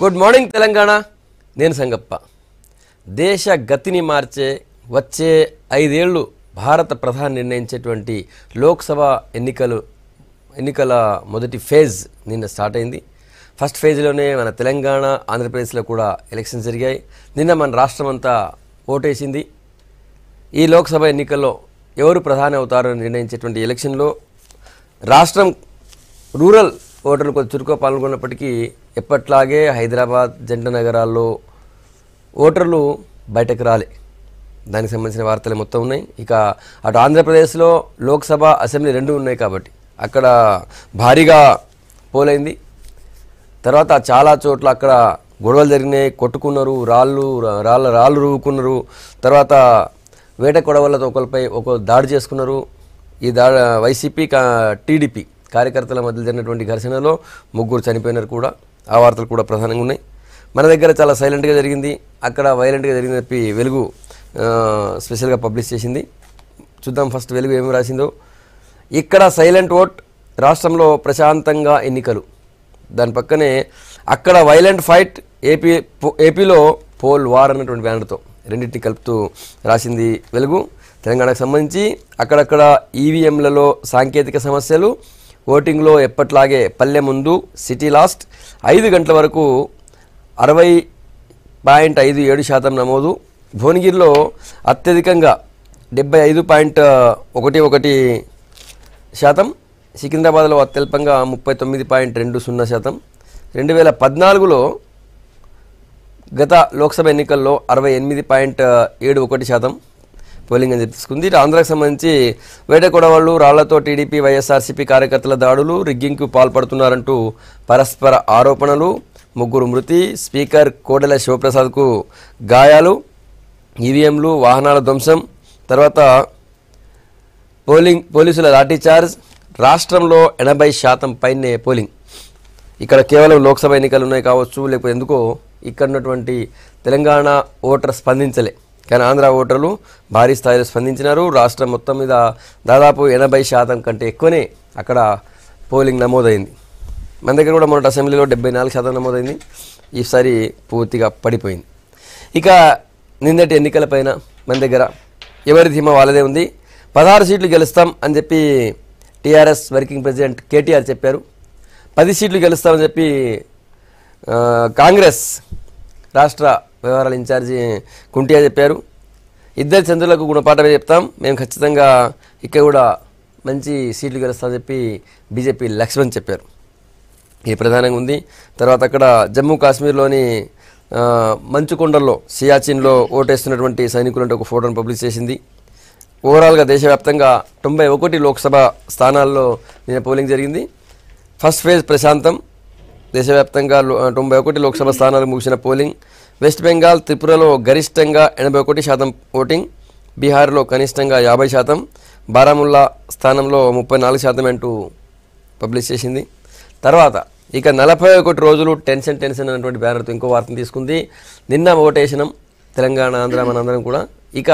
Good morning Telangana. నేను సంగప్ప. దేశ గతిని మార్చే వచ్చే 5 ఏళ్ళు భారత ప్రధాని నిర్ణయించేటువంటి లోక్సభ ఎన్నికల మొదటి ఫేజ్ నిన్న స్టార్ట్ అయింది. ఫస్ట్ ఫేజ్లోనే మన తెలంగాణ, ఆంధ్రప్రదేశ్లో కూడా ఎలక్షన్స్ జరిగాయి. నిన్న మన రాష్ట్రం అంతా ఓటేసింది. ఈ లోక్సభ ఎన్నికల్లో ఎవరు ప్రధాని అవుతారని నిర్ణయించేటువంటి ఎలక్షన్లో రాష్ట్రం రూరల్ ఓటర్లు కొంచెం చురుకుగా పాల్గొన్నప్పటికీ ఎప్పట్లాగే హైదరాబాద్ జంట నగరాల్లో ఓటర్లు బయటకు రాలే. దానికి సంబంధించిన వార్తలు మొత్తం ఉన్నాయి. ఇక అటు ఆంధ్రప్రదేశ్లో లోక్సభ, అసెంబ్లీ రెండు ఉన్నాయి కాబట్టి అక్కడ భారీగా పోలైంది. తర్వాత చాలా చోట్ల అక్కడ గొడవలు జరిగినాయి, కొట్టుకున్నారు, రాళ్ళు రువ్వుకున్నారు. తర్వాత వేట కొడవలతో ఒకరిపై ఒకరు దాడి చేసుకున్నారు. ఈ వైసీపీ టీడీపీ కార్యకర్తల మధ్య జరిగినటువంటి ఘర్షణలో 3 చనిపోయినారు కూడా. ఆ వార్తలు కూడా ప్రధానంగా ఉన్నాయి. మన దగ్గర చాలా సైలెంట్గా జరిగింది, అక్కడ వైలెంట్గా జరిగిందని చెప్పి వెలుగు స్పెషల్గా పబ్లిష్ చేసింది. చూద్దాం ఫస్ట్ వెలుగు ఏమి రాసిందో. ఇక్కడ సైలెంట్ ఓట్, రాష్ట్రంలో ప్రశాంతంగా ఎన్నికలు. దాని పక్కనే అక్కడ వైలెంట్ ఫైట్, ఏపీలో పోల్ వార్ అన్నటువంటి బ్యానర్తో రెండింటిని కలుపుతూ రాసింది వెలుగు. తెలంగాణకు సంబంధించి అక్కడక్కడ ఈవీఎంలలో సాంకేతిక సమస్యలు, ఓటింగ్లో ఎప్పట్లాగే పల్లె ముందు సిటీ లాస్ట్. 5 గంటల వరకు 60.57% నమోదు. భువనగిరిలో అత్యధికంగా 75.11%. సికింద్రాబాద్లో అత్యల్పంగా 39.20%. 2014లో గత లోక్సభ ఎన్నికల్లో 68.71% పోలింగ్ అని తీసుకుంది. ఆంధ్రాకు సంబంధించి వేట కొడవళ్ళు, రాళ్లతో టీడీపీ, వైఎస్ఆర్సీపీ కార్యకర్తల దాడులు, రిగ్గింగ్కు పాల్పడుతున్నారంటూ పరస్పర ఆరోపణలు, 3 మృతి, స్పీకర్ కోడెల శివప్రసాద్కు గాయాలు, ఈవీఎంలు, వాహనాల ధ్వంసం, తర్వాత పోలీసుల లాఠీచార్జ్. రాష్ట్రంలో 80% పైనే పోలింగ్. ఇక్కడ కేవలం లోక్సభ ఎన్నికలు ఉన్నాయి కావచ్చు, లేకపోతే ఎందుకో ఇక్కడ ఉన్నటువంటి తెలంగాణ ఓటర్ స్పందించలే, కానీ ఆంధ్ర ఓటర్లు భారీ స్థాయిలో స్పందించినారు. రాష్ట్రం మొత్తం మీద దాదాపు 80% కంటే ఎక్కువనే అక్కడ పోలింగ్ నమోదైంది. మన దగ్గర కూడా మొదటి అసెంబ్లీలో 74% నమోదైంది. ఈసారి పూర్తిగా పడిపోయింది. ఇక నిన్నటి ఎన్నికలపైన మన దగ్గర ఎవరి ధీమా వాళ్ళదే ఉంది. 16 సీట్లు గెలుస్తాం అని చెప్పి టీఆర్ఎస్ వర్కింగ్ ప్రెసిడెంట్ కేటీఆర్ చెప్పారు. 10 సీట్లు గెలుస్తామని చెప్పి కాంగ్రెస్ రాష్ట్ర వ్యవహారాల ఇన్ఛార్జి కుంటియా చెప్పారు. ఇద్దరు చంద్రులకు గుణపాఠమే చెప్తాం, మేము ఖచ్చితంగా ఇక్కడ కూడా మంచి సీట్లు గెలుస్తామని చెప్పి బీజేపీ లక్ష్మణ్ చెప్పారు. ఇది ప్రధానంగా ఉంది. తర్వాత అక్కడ జమ్మూ కాశ్మీర్లోని మంచుకొండల్లో, సియాచిన్లో ఓటేస్తున్నటువంటి సైనికులంటే ఒక ఫోటోను పబ్లిష్ చేసింది. ఓవరాల్గా దేశవ్యాప్తంగా 91 లోక్సభ స్థానాల్లో నిన్న పోలింగ్ జరిగింది. ఫస్ట్ ఫేజ్ ప్రశాంతం. దేశవ్యాప్తంగా 91 లోక్సభ స్థానాలు ముగిసిన పోలింగ్. వెస్ట్ బెంగాల్, త్రిపురలో గరిష్టంగా 81% ఓటింగ్, బీహార్లో కనిష్టంగా 50%, బారాముల్లా స్థానంలో 34% అంటూ పబ్లిష్ చేసింది. తర్వాత ఇక 41 రోజులు టెన్షన్ అన్నటువంటి బ్యానర్తో ఇంకో వార్తను తీసుకుంది. నిన్న ఓటేసినాం తెలంగాణ, ఆంధ్ర, మనందరం కూడా. ఇక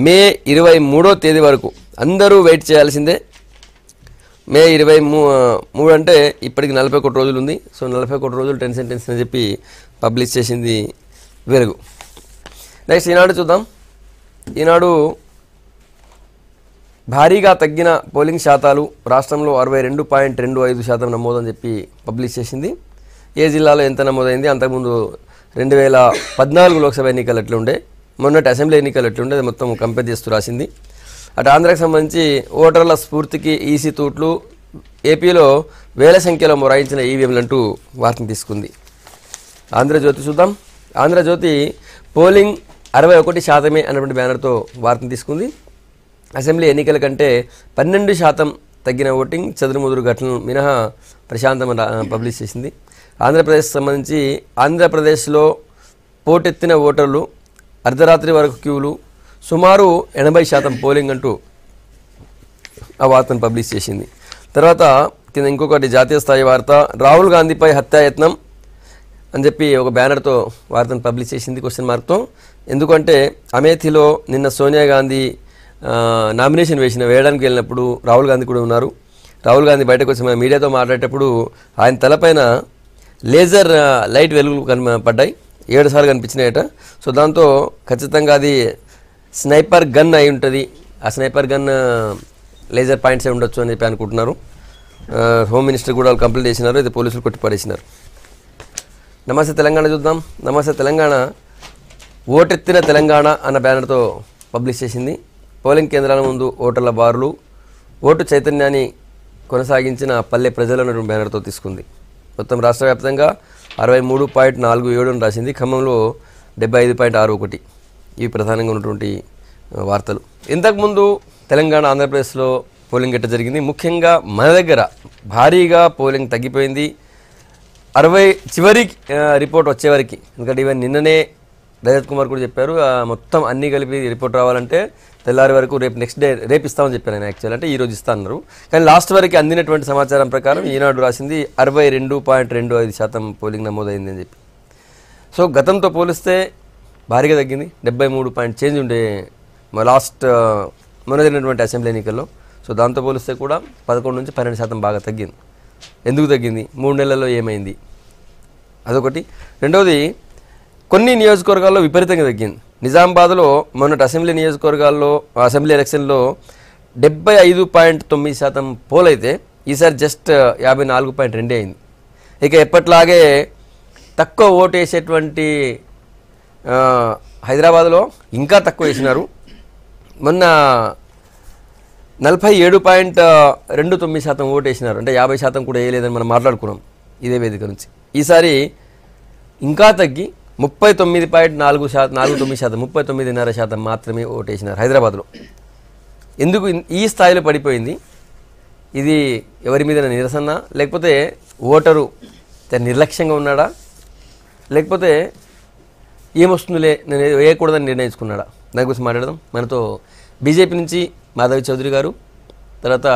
మే 23వ తేదీ వరకు అందరూ వెయిట్ చేయాల్సిందే. మే 23 అంటే ఇప్పటికి 41 రోజులు ఉంది. సో 41 రోజులు టెన్షన్ అని చెప్పి పబ్లిష్ చేసింది వెలుగు. నెక్స్ట్ ఈనాడు చూద్దాం. ఈనాడు భారీగా తగ్గిన పోలింగ్ శాతాలు, రాష్ట్రంలో 62.25% నమోదని చెప్పి పబ్లిష్ చేసింది. ఏ జిల్లాలో ఎంత నమోదైంది, అంతకుముందు 2014 లోక్సభ ఎన్నికలు ఎట్లుండే, మొన్నటి అసెంబ్లీ ఎన్నికలు ఎట్లుండే, అది మొత్తం కంపేర్ చేస్తూ రాసింది. అటు ఆంధ్రాకి సంబంధించి ఓటర్ల స్ఫూర్తికి ఈసీ తూట్లు, ఏపీలో వేల సంఖ్యలో మొరాయించిన ఈవీఎంలు అంటూ వార్తను తీసుకుంది. ఆంధ్రజ్యోతి చూద్దాం. ఆంధ్రజ్యోతి పోలింగ్ 61% అన్నటువంటి బ్యానర్తో వార్తను తీసుకుంది. అసెంబ్లీ ఎన్నికల కంటే 12% తగ్గిన ఓటింగ్, చదురుముదురు ఘటనలు మినహా ప్రశాంతమైన పబ్లిష్ చేసింది. ఆంధ్రప్రదేశ్ సంబంధించి ఆంధ్రప్రదేశ్లో పోటెత్తిన ఓటర్లు, అర్ధరాత్రి వరకు క్యూలు, సుమారు 80% పోలింగ్ అంటూ ఆ వార్తను పబ్లిష్ చేసింది. తర్వాత కింద ఇంకొకటి జాతీయ స్థాయి వార్త, రాహుల్ గాంధీపై హత్యాయత్నం అని చెప్పి ఒక బ్యానర్తో వార్తను పబ్లిష్ చేసింది క్వశ్చన్ మార్క్తో. ఎందుకంటే అమేథీలో నిన్న సోనియా గాంధీ నామినేషన్ వేయడానికి వెళ్ళినప్పుడు రాహుల్ గాంధీ కూడా ఉన్నారు. రాహుల్ గాంధీ బయటకు వచ్చి మీడియాతో మాట్లాడేటప్పుడు ఆయన తలపైన లేజర్ లైట్ వెలుగులు పడ్డాయి, 7 సార్లు కనిపించినాయట. సో దాంతో ఖచ్చితంగా అది స్నైపర్ గన్ అయి ఉంటుంది. ఆ స్నైపర్ గన్ లేజర్ పాయింట్సే ఉండొచ్చు అని చెప్పి అనుకుంటున్నారు. హోమ్ మినిస్టర్ కూడా వాళ్ళు కంప్లైంట్ చేసినారు, అయితే పోలీసులు కొట్టిపడేసినారు. నమస్తే తెలంగాణ చూద్దాం. నమస్తే తెలంగాణ ఓటెత్తిన తెలంగాణ అన్న బ్యానర్తో పబ్లిష్ చేసింది. పోలింగ్ కేంద్రాల ముందు ఓటర్ల బారులు, ఓటు చైతన్యాన్ని కొనసాగించిన పల్లె ప్రజలను బ్యానర్తో తీసుకుంది. మొత్తం రాష్ట్ర వ్యాప్తంగా 63.47 రాసింది. ఖమ్మంలో 75.61. ఇవి ప్రధానంగా ఉన్నటువంటి వార్తలు. ఇంతకుముందు తెలంగాణ, ఆంధ్రప్రదేశ్లో పోలింగ్ ఎట్ట జరిగింది? ముఖ్యంగా మన దగ్గర భారీగా పోలింగ్ తగ్గిపోయింది. 60 చివరి రిపోర్ట్ వచ్చేవరకు, ఎందుకంటే ఈవెన్ నిన్ననే రజత్ కుమార్ కూడా చెప్పారు, మొత్తం అన్నీ కలిపి రిపోర్ట్ రావాలంటే తెల్లారి వరకు రేపు నెక్స్ట్ డే రేపు ఇస్తామని చెప్పారు ఆయన. యాక్చువల్ అంటే ఈరోజు ఇస్తా అన్నారు. కానీ లాస్ట్ వరకు అందినటువంటి సమాచారం ప్రకారం ఈనాడు రాసింది 62.25% పోలింగ్ నమోదైంది అని చెప్పి. సో గతంతో పోలిస్తే భారీగా తగ్గింది. 73 చేంజ్ ఉండే లాస్ట్ మొన్న జరిగినటువంటి అసెంబ్లీ ఎన్నికల్లో. సో దాంతో పోలిస్తే కూడా 11 నుంచి 12% బాగా తగ్గింది. ఎందుకు తగ్గింది? 3 నెలల్లో ఏమైంది? అదొకటి. రెండవది, కొన్ని నియోజకవర్గాల్లో విపరీతంగా తగ్గింది. నిజామాబాద్లో మొన్నటి అసెంబ్లీ నియోజకవర్గాల్లో అసెంబ్లీ ఎలక్షన్లో 75.9% పోల్ అయితే ఈసారి జస్ట్ 54.2 అయింది. ఇక ఎప్పట్లాగే తక్కువ ఓటు వేసేటువంటి హైదరాబాద్లో ఇంకా తక్కువ వేసినారు. మొన్న 47.29% ఓటు వేసినారు. అంటే 50% కూడా వేయలేదని మనం మాట్లాడుకున్నాం ఇదే వేదిక నుంచి. ఈసారి ఇంకా తగ్గి 39.49%, 39.5% మాత్రమే ఓటేసినారు హైదరాబాద్లో. ఎందుకు ఈ స్థాయిలో పడిపోయింది? ఇది ఎవరి మీద నిరసన, లేకపోతే ఓటరు నిర్లక్ష్యంగా ఉన్నాడా, లేకపోతే ఏమొస్తుందిలే నేను వేయకూడదని నిర్ణయించుకున్నాడా? దాని గురించి మాట్లాడదాం. మనతో బీజేపీ నుంచి మాధవి చౌదరి గారు, తర్వాత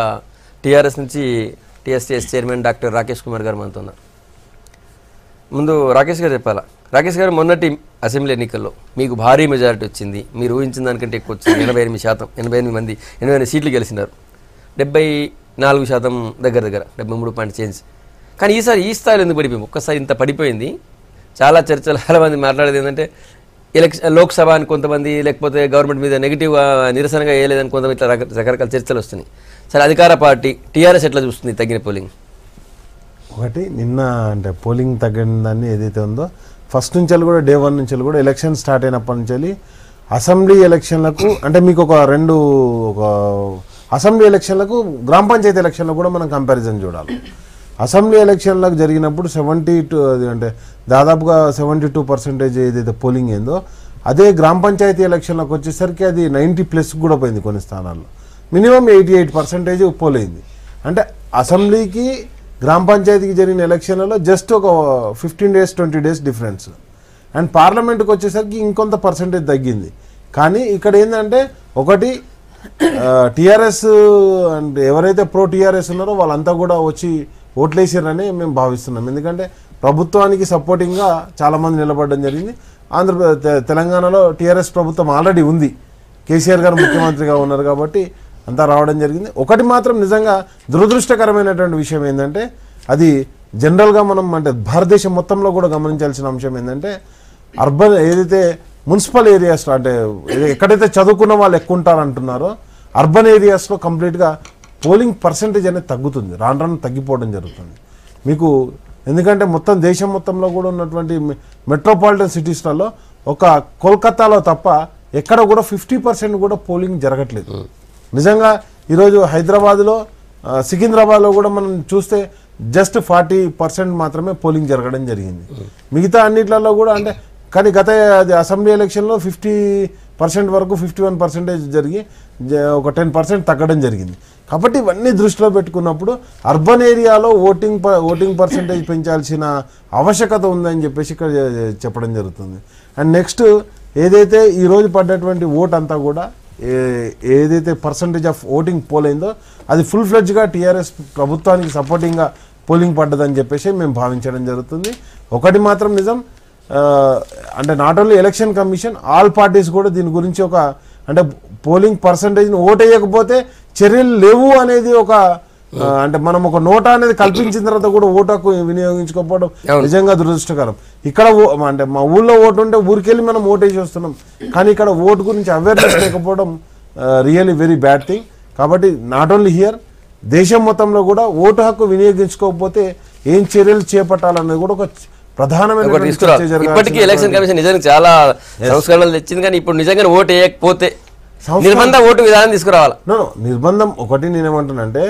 టీఆర్ఎస్ నుంచి TSTS chairman doctor Rakesh Kumar గారు మనతో ఉన్నారు. ముందు రాకేష్ గారు చెప్పాలా. రాకేష్ గారు, మొన్నటి అసెంబ్లీ ఎన్నికల్లో మీకు భారీ మెజారిటీ వచ్చింది. మీరు ఊహించిన దానికంటే ఎక్కువ వచ్చింది. 88 సీట్లు గెలిచినారు. 74% దగ్గర 73 చేంజ్. కానీ ఈసారి ఈ స్థాయిలో ఎందుకు పడిపోయింది? ఒక్కసారి ఇంత పడిపోయింది. చాలా చర్చలు, చాలా మంది మాట్లాడేది ఏంటంటే లోక్సభ అని కొంతమంది, లేకపోతే గవర్నమెంట్ మీద నెగిటివ్ నిరసనగా వేయలేదని కొంతమంది, ఇట్లా రకరకాల చర్చలు వస్తున్నాయి. సరే, అధికార పార్టీ టీఆర్ఎస్ ఎట్లా చూస్తుంది తగ్గిన పోలింగ్? ఒకటి, నిన్న అంటే పోలింగ్ తగ్గిన దాన్ని ఏదైతే ఉందో ఫస్ట్ నుంచి కూడా డే 1 నుంచి కూడా ఎలక్షన్ స్టార్ట్ అయినప్పటి నుంచి అసెంబ్లీ ఎలక్షన్లకు, అంటే మీకు ఒక అసెంబ్లీ ఎలక్షన్లకు గ్రామ పంచాయతీ ఎలక్షన్లకు కూడా మనం కంపారిజన్ చూడాలి. అసెంబ్లీ ఎలక్షన్లకు జరిగినప్పుడు 72, అంటే దాదాపుగా 72% ఏదైతే పోలింగ్ అయిందో, అదే గ్రామ పంచాయతీ ఎలక్షన్లకు వచ్చేసరికి అది 90+ కూడా పోయింది. కొన్ని స్థానాల్లో మినిమం 88% పోల్ అయింది. అంటే అసెంబ్లీకి గ్రామ పంచాయతీకి జరిగిన ఎలక్షన్లలో జస్ట్ ఒక 15 days 20 days డిఫరెన్స్. అండ్ పార్లమెంట్కి వచ్చేసరికి ఇంకొంత పర్సెంటేజ్ తగ్గింది. కానీ ఇక్కడ ఏంటంటే, ఒకటి టీఆర్ఎస్ అంటే ఎవరైతే ప్రో టీఆర్ఎస్ ఉన్నారో వాళ్ళంతా కూడా వచ్చి ఓట్లేసారని మేము భావిస్తున్నాం. ఎందుకంటే ప్రభుత్వానికి సపోర్టింగ్గా చాలామంది నిలబడడం జరిగింది. తెలంగాణలో టీఆర్ఎస్ ప్రభుత్వం ఆల్రెడీ ఉంది, కేసీఆర్ గారు ముఖ్యమంత్రిగా ఉన్నారు కాబట్టి అంతా రావడం జరిగింది. ఒకటి మాత్రం నిజంగా దురదృష్టకరమైనటువంటి విషయం ఏంటంటే, అది జనరల్గా మనం అంటే భారతదేశం మొత్తంలో కూడా గమనించాల్సిన అంశం ఏంటంటే, అర్బన్ ఏదైతే మున్సిపల్ ఏరియాస్లో, అంటే ఎక్కడైతే చదువుకున్న వాళ్ళు ఎక్కువ ఉంటారంటున్నారో అర్బన్ ఏరియాస్లో కంప్లీట్గా పోలింగ్ పర్సెంటేజ్ అనేది తగ్గుతుంది, రాను తగ్గిపోవడం జరుగుతుంది మీకు. ఎందుకంటే మొత్తం దేశం మొత్తంలో కూడా ఉన్నటువంటి మెట్రోపాలిటన్ సిటీస్లలో ఒక కోల్కతాలో తప్ప ఎక్కడ కూడా 50% కూడా పోలింగ్ జరగట్లేదు. నిజంగా ఈరోజు హైదరాబాద్లో, సికింద్రాబాద్లో కూడా మనం చూస్తే జస్ట్ 40% మాత్రమే పోలింగ్ జరగడం జరిగింది. మిగతా అన్నిట్లలో కూడా అంటే, కానీ గత అసెంబ్లీ ఎలక్షన్లో 50% వరకు 51% జరిగి ఒక 10% తగ్గడం జరిగింది. కాబట్టి ఇవన్నీ దృష్టిలో పెట్టుకున్నప్పుడు అర్బన్ ఏరియాలో ఓటింగ్ పర్సెంటేజ్ పెంచాల్సిన ఆవశ్యకత ఉందని చెప్పేసి ఇక్కడ చెప్పడం జరుగుతుంది. అండ్ నెక్స్ట్ ఏదైతే ఈరోజు పడ్డటువంటి ఓట్ అంతా కూడా ఏదైతే పర్సంటేజ్ ఆఫ్ ఓటింగ్ పోల్ అయిందో అది ఫుల్ ఫ్లెడ్జ్గా టీఆర్ఎస్ ప్రభుత్వానికి సపోర్టింగ్గా పోలింగ్ పడ్డదని చెప్పేసి మేము భావించడం జరుగుతుంది. ఒకటి మాత్రం నిజం, అంటే not only election commission, all parties కూడా దీని గురించి ఒక అంటే పోలింగ్ పర్సంటేజ్ని ఓటు వేయకపోతే చర్యలు లేవు అనేది ఒక అంటే మనం ఒక నోటా అనేది కల్పించిన తర్వాత కూడా ఓటు హక్కు వినియోగించుకోకపోవడం నిజంగా దురదృష్టకరం. ఇక్కడ అంటే మా ఊళ్ళో ఓటు ఉంటే ఊరికెళ్ళి మనం ఓటేసి వస్తున్నాం, కానీ ఇక్కడ ఓటు గురించి అవేర్నెస్ లేకపోవడం రియల్లీ వెరీ బ్యాడ్ థింగ్. కాబట్టి నాట్ ఓన్లీ హియర్, దేశం మొత్తంలో కూడా ఓటు హక్కు వినియోగించుకోకపోతే ఏం చర్యలు చేపట్టాలనేది కూడా ఒక ప్రధానమైన ఇప్పటికీ ఎలక్షన్ కమిషన్ నిజంగా చాలా సంస్కరణలు తెచ్చింది, కానీ ఇప్పుడు నిజంగా ఓటు వేయకపోతే నిర్బంధ ఓటు విధానం తీసుకురావాలి. నిర్బంధం ఒకటి నేనేమంటానంటే,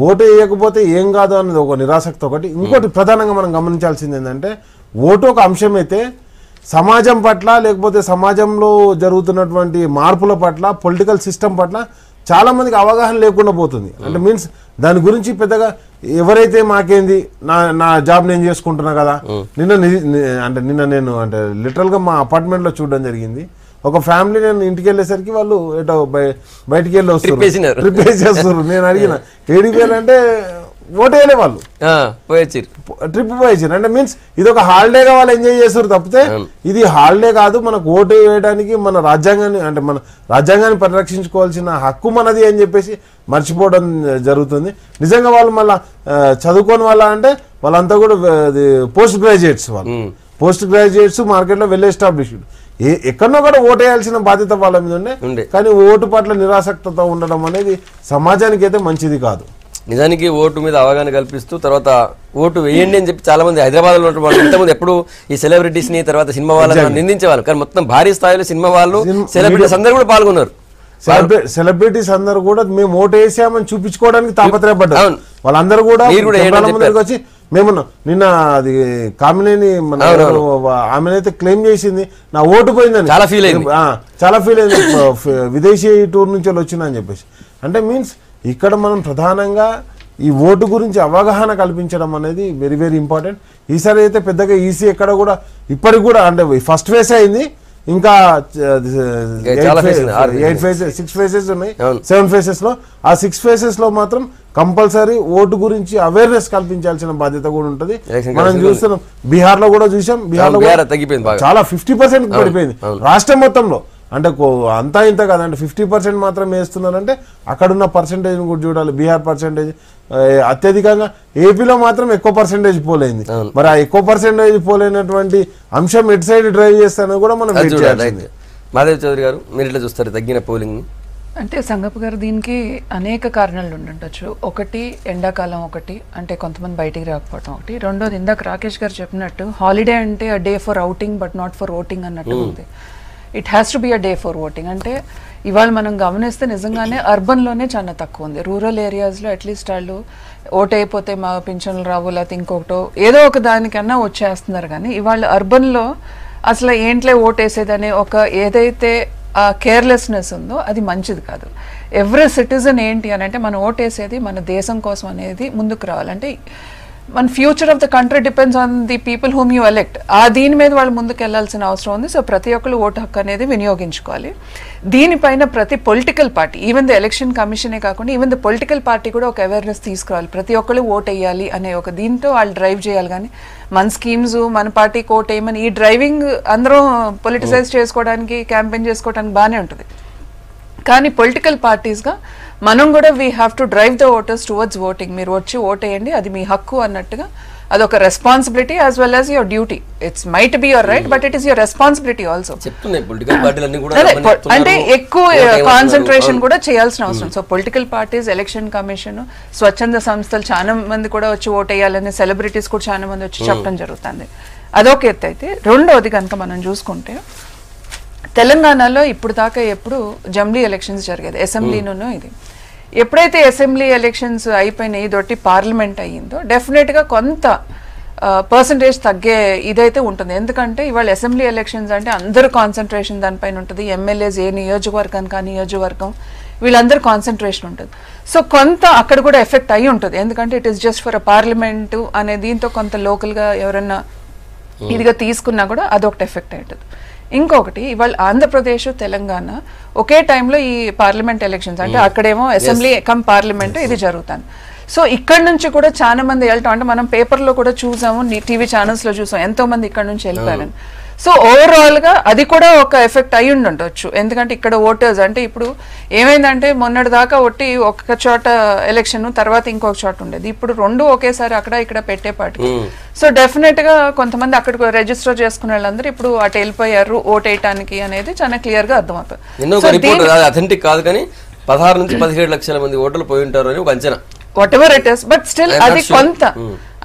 ఓటు వేయకపోతే ఏం కాదు అన్నది ఒక నిరాసక్తి ఒకటి. ఇంకోటి ప్రధానంగా మనం గమనించాల్సింది ఏంటంటే, ఓటు ఒక అంశం అయితే సమాజం పట్ల లేకపోతే సమాజంలో జరుగుతున్నటువంటి మార్పుల పట్ల పొలిటికల్ సిస్టమ్ పట్ల చాలా మందికి అవగాహన లేకుండా పోతుంది. అంటే మీన్స్ దాని గురించి పెద్దగా ఎవరైతే మాకేంది నా జాబ్ నేను చేసుకుంటున్నా కదా. నిన్న నేను అంటే లిటరల్ గా మా అపార్ట్మెంట్ లో చూడడం జరిగింది. ఒక ఫ్యామిలీ నేను ఇంటికి వెళ్ళేసరికి వాళ్ళు ఏటో బయటికి వెళ్ళి వస్తారు, ట్రిప్ వేసేస్తారు. నేను అడిగిన ఏడికి వెళ్ళంటే ఓటేయలే వాళ్ళు, ట్రిప్ పోయించారు. అంటే మీన్స్ ఇది ఒక హాలిడేగా వాళ్ళు ఎంజాయ్ చేస్తారు తప్పితే ఇది హాలిడే కాదు. మనకు ఓటు వేయడానికి మన రాజ్యాంగాన్ని అంటే మన రాజ్యాంగాన్ని పరిరక్షించుకోవాల్సిన హక్కు మనది అని చెప్పేసి మర్చిపోవడం జరుగుతుంది. నిజంగా వాళ్ళు మళ్ళీ చదువుకోని వాళ్ళ అంటే వాళ్ళంతా కూడా పోస్ట్ గ్రాడ్యుయేట్స్, వాళ్ళు పోస్ట్ గ్రాడ్యుయేట్స్ మార్కెట్లో వెల్ ఎస్టాబ్లిష్డ్. ఎక్కడో కూడా ఓటు వేయాల్సిన బాధ్యత వాళ్ళ మీద ఉండే, కానీ ఓటు పట్ల నిరాసక్తతో ఉండడం అనేది సమాజానికి అయితే మంచిది కాదు. నిజానికి ఓటు మీద అవగాహన కల్పిస్తూ తర్వాత ఓటు వేయండి అని చెప్పి చాలా మంది హైదరాబాద్ లో ఉన్నటువంటి ఇంతకుముందు ఎప్పుడు ఈ సెలబ్రిటీస్ ని తర్వాత సినిమా వాళ్ళని నిందించేవాళ్ళు, కానీ మొత్తం భారీ స్థాయిలో సినిమా వాళ్ళు సెలబ్రిటీస్ అందరూ కూడా పాల్గొన్నారు. సెలబ్రిటీస్ అందరూ కూడా మేము ఓటు వేసామని చూపించుకోవడానికి తాపత్రయపడ్డారు. వాళ్ళందరూ కూడా వచ్చి మేము నిన్న అది కామినేని మన ఆమెనైతే క్లెయిమ్ చేసింది నా ఓటు పోయిందని చాలా ఫీల్ అయింది విదేశీ టూర్ నుంచి వచ్చిందని అని చెప్పేసి. అంటే మీన్స్ ఇక్కడ మనం ప్రధానంగా ఈ ఓటు గురించి అవగాహన కల్పించడం అనేది వెరీ వెరీ ఇంపార్టెంట్. ఈసారి అయితే పెద్దగా ఈసీ ఎక్కడ కూడా ఇప్పటికి కూడా అంటే ఫస్ట్ ఫేజ్ అయింది, ఇంకా 6 ఫేజెస్ ఉన్నాయి, 7 ఫేజెస్ లో. ఆ 6 ఫేజెస్ లో మాత్రం కంపల్సరీ ఓటు గురించి అవేర్నెస్ కల్పించాల్సిన బాధ్యత కూడా ఉంటుంది. మనం చూస్తున్నాం, బీహార్ లో కూడా చూసాం, బీహార్ లో చాలా 50% పడిపోయింది రాష్ట్రం మొత్తంలో. అంటే అంతా ఇంత కాదంటే 50% మాత్రం వేస్తున్నారంటే అక్కడున్న పర్సెంటేజ్ కూడా చూడాలి. బీహార్ పర్సెంటేజ్ అత్యధికంగా, ఏపీలో మాత్రం ఎక్కువ పర్సెంటేజ్ పోలేంది. మరి ఆ ఎక్కువ పర్సెంటేజ్ పోలేనటువంటి అంశం ఎటు సైడ్ డ్రైవ్ చేస్తానో కూడా మనం మాధవ్ చౌదరి గారు మీరు ఎట్లా చూస్తారు తగ్గిన పోలింగ్? అంటే సంగప్ప గారు దీనికి అనేక కారణాలు ఉండుండొచ్చు. ఒకటి ఎండాకాలం, ఒకటి అంటే కొంతమంది బయటికి రాకపోవడం, ఒకటి. రెండోది ఇందాక రాకేష్ గారు చెప్పినట్టు హాలిడే అంటే a day for outing but not for voting అన్నట్టు ఉంది. It has to be a day for voting. అంటే ఇవాళ మనం గమనిస్తే నిజంగానే అర్బన్లోనే చాలా తక్కువ ఉంది. రూరల్ ఏరియాస్లో అట్లీస్ట్ వాళ్ళు ఓటు అయిపోతే మా పింఛన్లు రావు లేకపోతే ఇంకొకటో ఏదో ఒక దానికన్నా వచ్చేస్తున్నారు, కానీ ఇవాళ అర్బన్లో అసలు ఏంట్లే ఓటేసేదనే ఒక ఏదైతే ఆ కేర్లెస్నెస్ ఉందో అది మంచిది కాదు. ఎవ్రీ సిటిజన్ ఏంటి అని అంటే మనం ఓటేసేది మన దేశం కోసం అనేది ముందుకు రావాలంటే మన future of the country depends on the people whom you elect. ఆ దీని మీద వాళ్ళు ముందుకు వెళ్లాల్సిన అవసరం ఉంది. సో ప్రతి ఒక్కరు ఓటు హక్కు అనేది వినియోగించుకోవాలి. దీనిపైన ప్రతి political party, even the election కమిషనే కాకుండా ఈవెన్ ద పొలిటికల్ పార్టీ కూడా ఒక అవేర్నెస్ తీసుకురావాలి. ప్రతి ఒక్కరు ఓటు వేయాలి అనే ఒక దీంతో వాళ్ళు డ్రైవ్ చేయాలి. కానీ మన స్కీమ్స్ మన పార్టీకి ఓటు వేయమని ఈ డ్రైవింగ్ అందరూ పొలిటిసైజ్ చేసుకోవడానికి క్యాంపెయిన్ చేసుకోవడానికి బాగానే ఉంటుంది, కానీ పొలిటికల్ పార్టీస్గా మనం కూడా we have to drive the voters towards voting. మీరు వచ్చి ఓటేయండి, అది మీ హక్కు అన్నట్టుగా అదొక responsibility as well as your duty. It's might be your right but it is your responsibility also. అంటే ఎక్కువ కాన్సన్ట్రేషన్ కూడా చేయాల్సిన అవసరం. So political parties, election commission, స్వచ్ఛంద సంస్థలు చాలా మంది కూడా వచ్చి ఓటేయాలని, సెలబ్రిటీస్ కూడా చాలా మంది వచ్చి చెప్పడం జరుగుతుంది. అదొక ఎత్తు అయితే. రెండోది కనుక మనం చూసుకుంటే తెలంగాణలో ఇప్పుడు దాకా ఎప్పుడు జమిలీ ఎలక్షన్స్ జరిగేది, అసెంబ్లీను. ఇది ఎప్పుడైతే అసెంబ్లీ ఎలక్షన్స్ అయిపోయినాయి, ఇదొట్టి పార్లమెంట్ అయ్యిందో డెఫినెట్గా కొంత పర్సంటేజ్ తగ్గే ఇదైతే ఉంటుంది. ఎందుకంటే ఇవాళ అసెంబ్లీ ఎలక్షన్స్ అంటే అందరూ కాన్సన్ట్రేషన్ దానిపైన ఉంటుంది. ఎమ్మెల్యేస్ ఏ నియోజకవర్గానికి ఆ నియోజకవర్గం వీళ్ళందరూ కాన్సన్ట్రేషన్ ఉంటుంది. సో కొంత అక్కడ కూడా ఎఫెక్ట్ అయ్యి ఉంటుంది. ఎందుకంటే it is just for a parliament అనే దీంతో కొంత లోకల్గా ఎవరన్నా ఇదిగా తీసుకున్నా కూడా అదొకటి ఎఫెక్ట్ అయి ఉంటుంది. ఇంకొకటి ఇవాళ ఆంధ్రప్రదేశ్, తెలంగాణ ఒకే టైంలో ఈ పార్లమెంట్ ఎలక్షన్స్ అంటే అక్కడేమో అసెంబ్లీ కమ్ పార్లమెంట్ ఇది జరుగుతాను. సో ఇక్కడ నుంచి కూడా చాలా మంది వెళ్ళటం అంటే మనం పేపర్లో కూడా చూసాము, టీవీ ఛానల్స్లో చూసాం ఎంతో మంది ఇక్కడ నుంచి వెళ్ళిపోయారని. సో ఓవరాల్గా అది కూడా ఒక ఎఫెక్ట్ అయి ఉండొచ్చు. ఎందుకంటే ఇక్కడ ఓటర్స్ అంటే ఇప్పుడు ఏమైందంటే మొన్నటి దాకా ఒట్టి ఒక చోట ఎలక్షన్ తర్వాత ఇంకొక చోట ఉండేది, ఇప్పుడు రెండు ఒకేసారి అక్కడ ఇక్కడ పెట్టేపాటికి సో డెఫినెట్గా కొంతమంది అక్కడికి రిజిస్టర్ చేసుకునే వాళ్ళందరూ ఇప్పుడు అటు వెళ్ళిపోయారు ఓట్ వేయటానికి అనేది చాలా క్లియర్గా అర్థమవుతుంది. అథెంటిక్ కాదు కానీ 16 నుంచి 17 లక్షల మంది ఓటర్లు పోయి ఉంటారు అని ఒక అంచనా. What ever it is, but still అది కొంత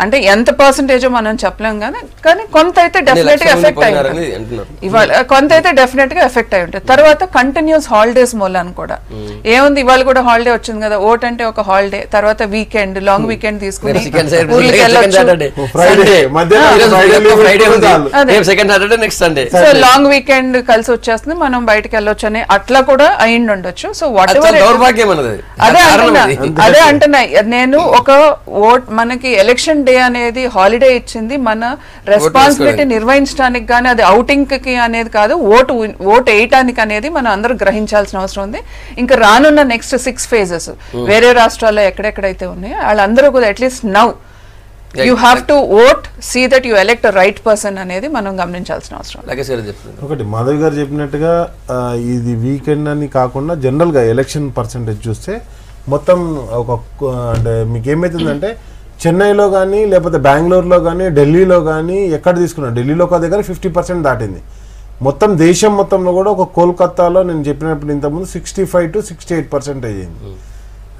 అంటే ఎంత పర్సంటేజో మనం చెప్పలేం కానీ కొంత అయితే డెఫినెట్ గా ఎఫెక్ట్ అయి ఉంటుంది ఇవాళ, కొంత అయితే డెఫినెట్ గా ఎఫెక్ట్ అయి ఉంటుంది. తర్వాత కంటిన్యూస్ హాలిడేస్ మూలాన్ని కూడా ఏముంది, ఇవాళ కూడా హాలిడే వచ్చింది కదా, ఓట్ అంటే ఒక హాలిడే, తర్వాత వీకెండ్ లాంగ్ వీకెండ్ తీసుకుని సో లాంగ్ వీకెండ్ కలిసి వచ్చేస్తుంది, మనం బయటకు వెళ్ళొచ్చు అని అట్లా కూడా అయిండి ఉండొచ్చు. సో వాట్ ఎవర్ అదే అంటున్నా నేను, ఒక ఓట్ మనకి ఎలక్షన్ డే అనేది హాలిడే ఇచ్చింది మన రెస్పాన్సిబిలిటీ నిర్వహించడానికి, కానీ అది అవుటింగ్ కి అనేది కాదు, ఓట్ వేయటానికి అనేది మనం అందరూ గ్రహించాల్సిన అవసరం ఉంది. ఇంకా రానున్న నెక్స్ట్ 6 phases వేరే రాష్ట్రాల్లో ఎక్కడెక్కడైతే ఉన్నాయో వాళ్ళందరూ కూడా at least now you have to vote, see that you elect right person అనేది మనం గమనించాల్సిన అవసరం. ఒకటి మాధవి గారు చెప్పినట్టుగా ఇది వీకెండ్ అని కాకుండా జనరల్గా ఎలక్షన్ పర్సంటేజ్ చూస్తే మొత్తం ఒక అంటే మీకు ఏమవుతుందంటే చెన్నైలో కానీ లేకపోతే బెంగళూరులో కానీ ఢిల్లీలో కానీ ఎక్కడ తీసుకున్నా, ఢిల్లీలో ఒక దగ్గర 50% దాటింది. మొత్తం దేశం మొత్తంలో కూడా ఒక కోల్కతాలో నేను చెప్పినప్పుడు ఇంతకుముందు 65 to 68% అయ్యింది.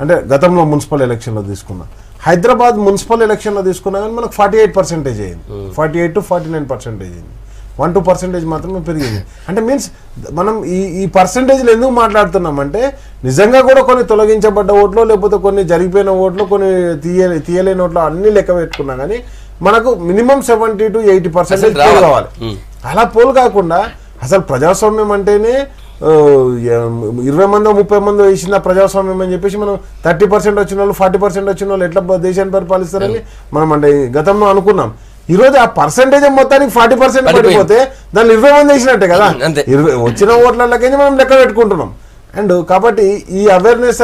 అంటే గతంలో మున్సిపల్ ఎలక్షన్లో తీసుకున్నా. హైదరాబాద్ మున్సిపల్ ఎలక్షన్లో తీసుకున్నా కానీ మనకు 48% అయ్యింది, 48 to 49% అయ్యింది. 1-2% మాత్రమే పెరిగింది. అంటే మీన్స్ మనం ఈ పర్సంటేజ్లు ఎందుకు మాట్లాడుతున్నామంటే నిజంగా కూడా కొన్ని తొలగించబడ్డ ఓట్లు లేకపోతే కొన్ని జరిగిపోయిన ఓట్లు కొన్ని తీయలేని ఓట్లు అన్ని లెక్క పెట్టుకున్నా కానీ మనకు మినిమం 70 to 80% పోల్ కావాలి. అలా పోల్ కాకుండా అసలు ప్రజాస్వామ్యం అంటేనే 20 మందో 30 మందో వేసిన ప్రజాస్వామ్యం అని చెప్పేసి మనం 30% వచ్చిన వాళ్ళు 40% వచ్చిన వాళ్ళు ఎట్లా దేశాన్ని పరిపాలిస్తారని మనం అంటే గతంలో అనుకున్నాం. ఈ రోజు ఆ పర్సెంటేజ్ మొత్తానికి 40% పడిపోతే దాన్ని 20 మంది వేసినట్టే కదా, 20 వచ్చిన ఓట్లకి మనం లెక్క పెట్టుకుంటున్నాం. అండ్ కాబట్టి ఈ అవేర్నెస్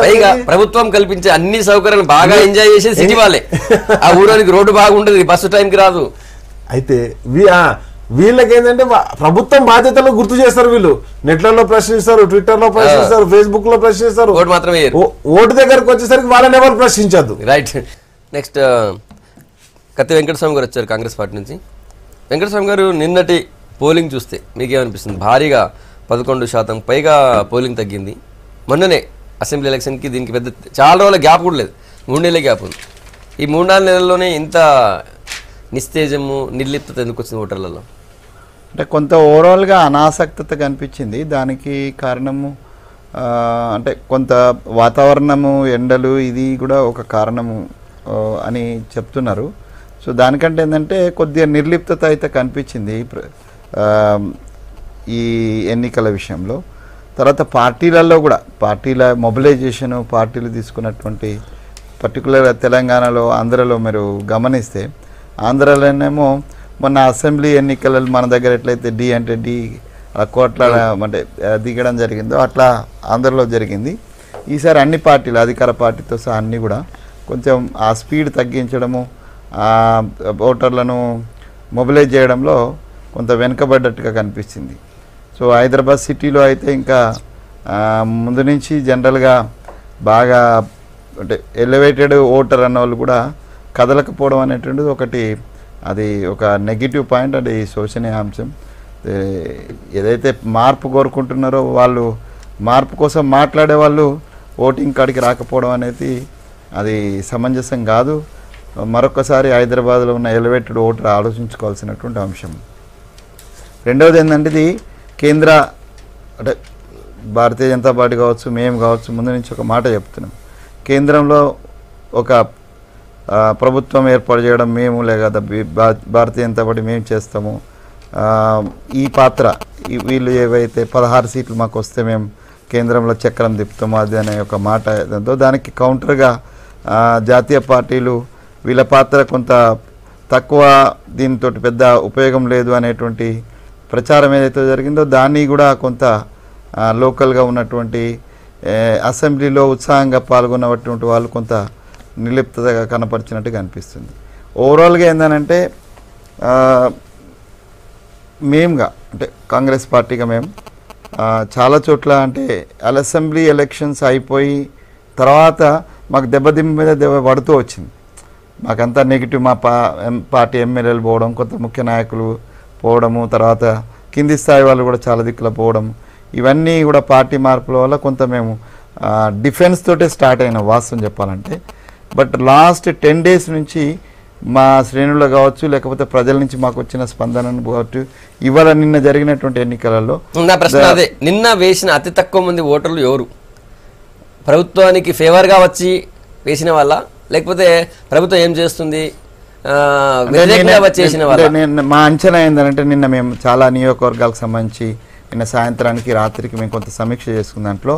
ప్రభుత్వం కల్పించే అన్ని సౌకర్యాలు బాగా ఎంజాయ్ చేసే సిటీ వాళ్ళే, ఆ ఊరికి రోడ్డు బాగుంటుంది, బస్సు టైంకి రాదు. అయితే వీళ్ళకి ఏంటంటే ప్రభుత్వం బాధ్యతలు గుర్తు చేస్తారు, వీళ్ళు నెట్లలో ప్రశ్నిస్తారు, ట్విట్టర్లో ప్రశ్నిస్తారు, ఫేస్బుక్ లో ప్రశ్నిస్తారు, ఓటు మాత్రమే ఓటు దగ్గరకు వచ్చేసరికి వాళ్ళని ఎవరు ప్రశ్నించద్దు. రైట్. నెక్స్ట్ కత్తి వెంకటస్వామి గారు వచ్చారు కాంగ్రెస్ పార్టీ నుంచి. వెంకటస్వామి గారు, నిన్నటి పోలింగ్ చూస్తే మీకేమనిపిస్తుంది? భారీగా 11% పైగా పోలింగ్ తగ్గింది. మొన్ననే అసెంబ్లీ ఎలక్షన్కి దీనికి పెద్ద చాలా రోజుల గ్యాప్ కూడా లేదు, 3 నెలల గ్యాప్ ఉంది. ఈ 3-4 నెలల్లోనే ఇంత నిస్తేజము నిర్లిప్తత ఎందుకు వచ్చింది ఓటర్లలో? అంటే కొంత ఓవరాల్గా అనాసక్తత కనిపించింది. దానికి కారణము అంటే కొంత వాతావరణము, ఎండలు, ఇది కూడా ఒక కారణము అని చెప్తున్నారు. సో దానికంటే ఏంటంటే కొద్దిగా నిర్లిప్తత అయితే కనిపించింది ఈ ఎన్నికల విషయంలో. తర్వాత పార్టీలలో కూడా పార్టీల మొబిలైజేషను, పార్టీలు తీసుకున్నటువంటి పర్టికులర్ తెలంగాణలో, ఆంధ్రలో మీరు గమనిస్తే ఆంధ్రలోనేమో మొన్న అసెంబ్లీ ఎన్నికలలో మన దగ్గర ఎట్లయితే డి అంటే డి కోట్ల అంటే దిగడం జరిగిందో అట్లా ఆంధ్రలో జరిగింది. ఈసారి అన్ని పార్టీలు, అధికార పార్టీతో సహా అన్నీ కూడా కొంచెం ఆ స్పీడ్ తగ్గించడము, ఓటర్లను మొబిలైజ్ చేయడంలో కొంత వెనుకబడ్డట్టుగా కనిపించింది. సో హైదరాబాద్ సిటీలో అయితే ఇంకా ముందు నుంచి జనరల్గా బాగా అంటే ఎలివేటెడ్ ఓటర్ అన్న వాళ్ళు కూడా కదలకపోవడం అనేటువంటిది ఒకటి, అది ఒక నెగిటివ్ పాయింట్. అంటే ఈ శోచనీయ అంశం. ఏదైతే మార్పు కోరుకుంటున్నారో వాళ్ళు, మార్పు కోసం మాట్లాడే వాళ్ళు ఓటింగ్ కాడికి రాకపోవడం అనేది అది సమంజసం కాదు. మరొకసారి హైదరాబాద్లో ఉన్న ఎలివేటెడ్ ఓటర్ ఆలోచించుకోవాల్సినటువంటి అంశం. రెండవది ఏంటంటే ఇది కేంద్ర అంటే భారతీయ జనతా పార్టీ కావచ్చు, మేము కావచ్చు, ముందు నుంచి ఒక మాట చెప్తున్నాం. కేంద్రంలో ఒక ప్రభుత్వం ఏర్పాటు చేయడం మేము, లేదా భారతీయ జనతా పార్టీ మేము చేస్తాము. ఈ పాత్ర వీళ్ళు ఏవైతే 16 సీట్లు మాకు వస్తే మేము కేంద్రంలో చక్రం తిప్పుతాము అది అనే ఒక మాట ఏదంతో దానికి కౌంటర్గా జాతీయ పార్టీలు వీళ్ళ పాత్ర కొంత తక్కువ, దీంతో పెద్ద ఉపయోగం లేదు అనేటువంటి ప్రచారం ఏదైతే జరిగిందో దాన్ని కూడా కొంత లోకల్గా ఉన్నటువంటి అసెంబ్లీలో ఉత్సాహంగా పాల్గొన్నటువంటి వాళ్ళు కొంత నిర్లిప్తగా కనపరిచినట్టుగా అనిపిస్తుంది. ఓవరాల్గా ఏంటంటే మేముగా అంటే కాంగ్రెస్ పార్టీగా మేము చాలా చోట్ల అంటే అసెంబ్లీ ఎలక్షన్స్ అయిపోయి తర్వాత మాకు దెబ్బ మీద దెబ్బ పడుతూ వచ్చింది. మాకంతా నెగిటివ్, మా పార్టీ ఎమ్మెల్యేలు పోవడం, కొత్త ముఖ్య నాయకులు పోవడము, తర్వాత కింది స్థాయి వాళ్ళు కూడా చాలా దిక్కులో పోవడం, ఇవన్నీ కూడా పార్టీ మార్పుల వల్ల కొంత మేము డిఫెన్స్ తోటే స్టార్ట్ అయిన వాస్తవం చెప్పాలంటే. బట్ లాస్ట్ 10 days నుంచి మా శ్రేణులు కావచ్చు, లేకపోతే ప్రజల నుంచి మాకు వచ్చిన స్పందనను కావచ్చు, ఇవాళ నిన్న జరిగినటువంటి ఎన్నికలలో నా ప్రశ్న అదే, నిన్న వేసిన అతి తక్కువ మంది ఓటర్లు ఎవరు? ప్రభుత్వానికి ఫేవర్గా వచ్చి వేసిన వాళ్ళ, లేకపోతే ప్రభుత్వం ఏం చేస్తుంది చేసిన వాళ్ళ? మా అంచనా ఏంటంటే నిన్న మేము చాలా నియోజకవర్గాలకు సంబంధించి నిన్న సాయంత్రానికి రాత్రికి మేము కొంత సమీక్ష చేసుకున్న దాంట్లో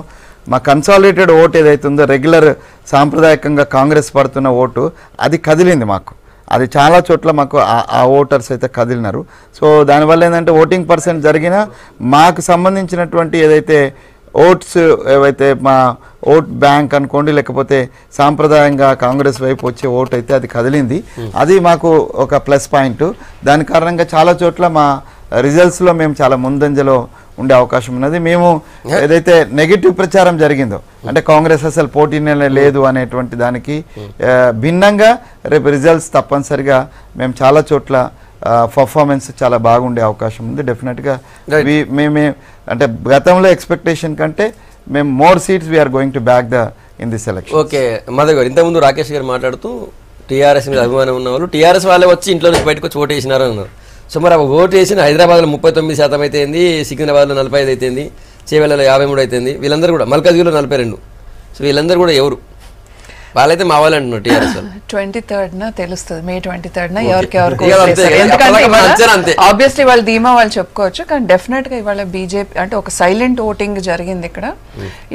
మా కన్సాలిడేటెడ్ ఓటు ఏదైతే ఉందో రెగ్యులర్ సాంప్రదాయకంగా కాంగ్రెస్ పడుతున్న ఓటు అది కదిలింది మాకు. అది చాలా చోట్ల మాకు ఆ ఓటర్స్ అయితే కదిలినారు. సో దానివల్ల ఏంటంటే ఓటింగ్ పర్సెంట్ జరిగిన మాకు సంబంధించినటువంటి ఏదైతే ఓట్స్ ఏవైతే మా ఓట్ బ్యాంక్ అనుకోండి, లేకపోతే సాంప్రదాయంగా కాంగ్రెస్ వైపు వచ్చే ఓటు అయితే అది కదిలింది. అది మాకు ఒక ప్లస్ పాయింట్. దాని కారణంగా చాలా చోట్ల మా రిజల్ట్స్లో మేము చాలా ముందంజలో ఉండే అవకాశం ఉన్నది. మేము ఏదైతే నెగిటివ్ ప్రచారం జరిగిందో అంటే కాంగ్రెస్ అసలు పోటీనే లేదు అనేటువంటి దానికి భిన్నంగా రేపు రిజల్ట్స్ తప్పనిసరిగా మేము చాలా చోట్ల పర్ఫార్మెన్స్ చాలా బాగుండే అవకాశం ఉంది. డెఫినెట్గా మేమే అంటే గతంలో ఎక్స్పెక్టేషన్ కంటే మేము more seats we are going to back in this election. Okay Madhav గారు, ఇంతకుముందు రాకేష్ గారు మాట్లాడుతూ టీఆర్ఎస్ మీద అభిమానం ఉన్న వాళ్ళు టీఆర్ఎస్ వాళ్ళే వచ్చి ఇంట్లో నుంచి బయటకు వచ్చి ఓటు వేసినారు అన్నారు. సో మరి ఓటు వేసిన హైదరాబాద్లో 39% అయితేంది, సికింద్రాబాద్లో 45 అయితేంది, చేవెళ్ళలో 53 అయితేంది, వీళ్ళందరూ కూడా మల్కాజ్గిరిలో 42. సో వీళ్ళందరూ కూడా ఎవరు? వాళ్ళైతే మా వాళ్ళు అంటున్నారు టీఆర్ఎస్ వాళ్ళు. 23rd తెలుస్తుంది, May 23rd ఎవరికి ఎందుకంటే ఆబ్వియస్లీ వాళ్ళ ధీమా వాళ్ళు చెప్పుకోవచ్చు. కానీ డెఫినెట్ గా ఇవాళ బీజేపీ అంటే ఒక సైలెంట్ ఓటింగ్ జరిగింది ఇక్కడ.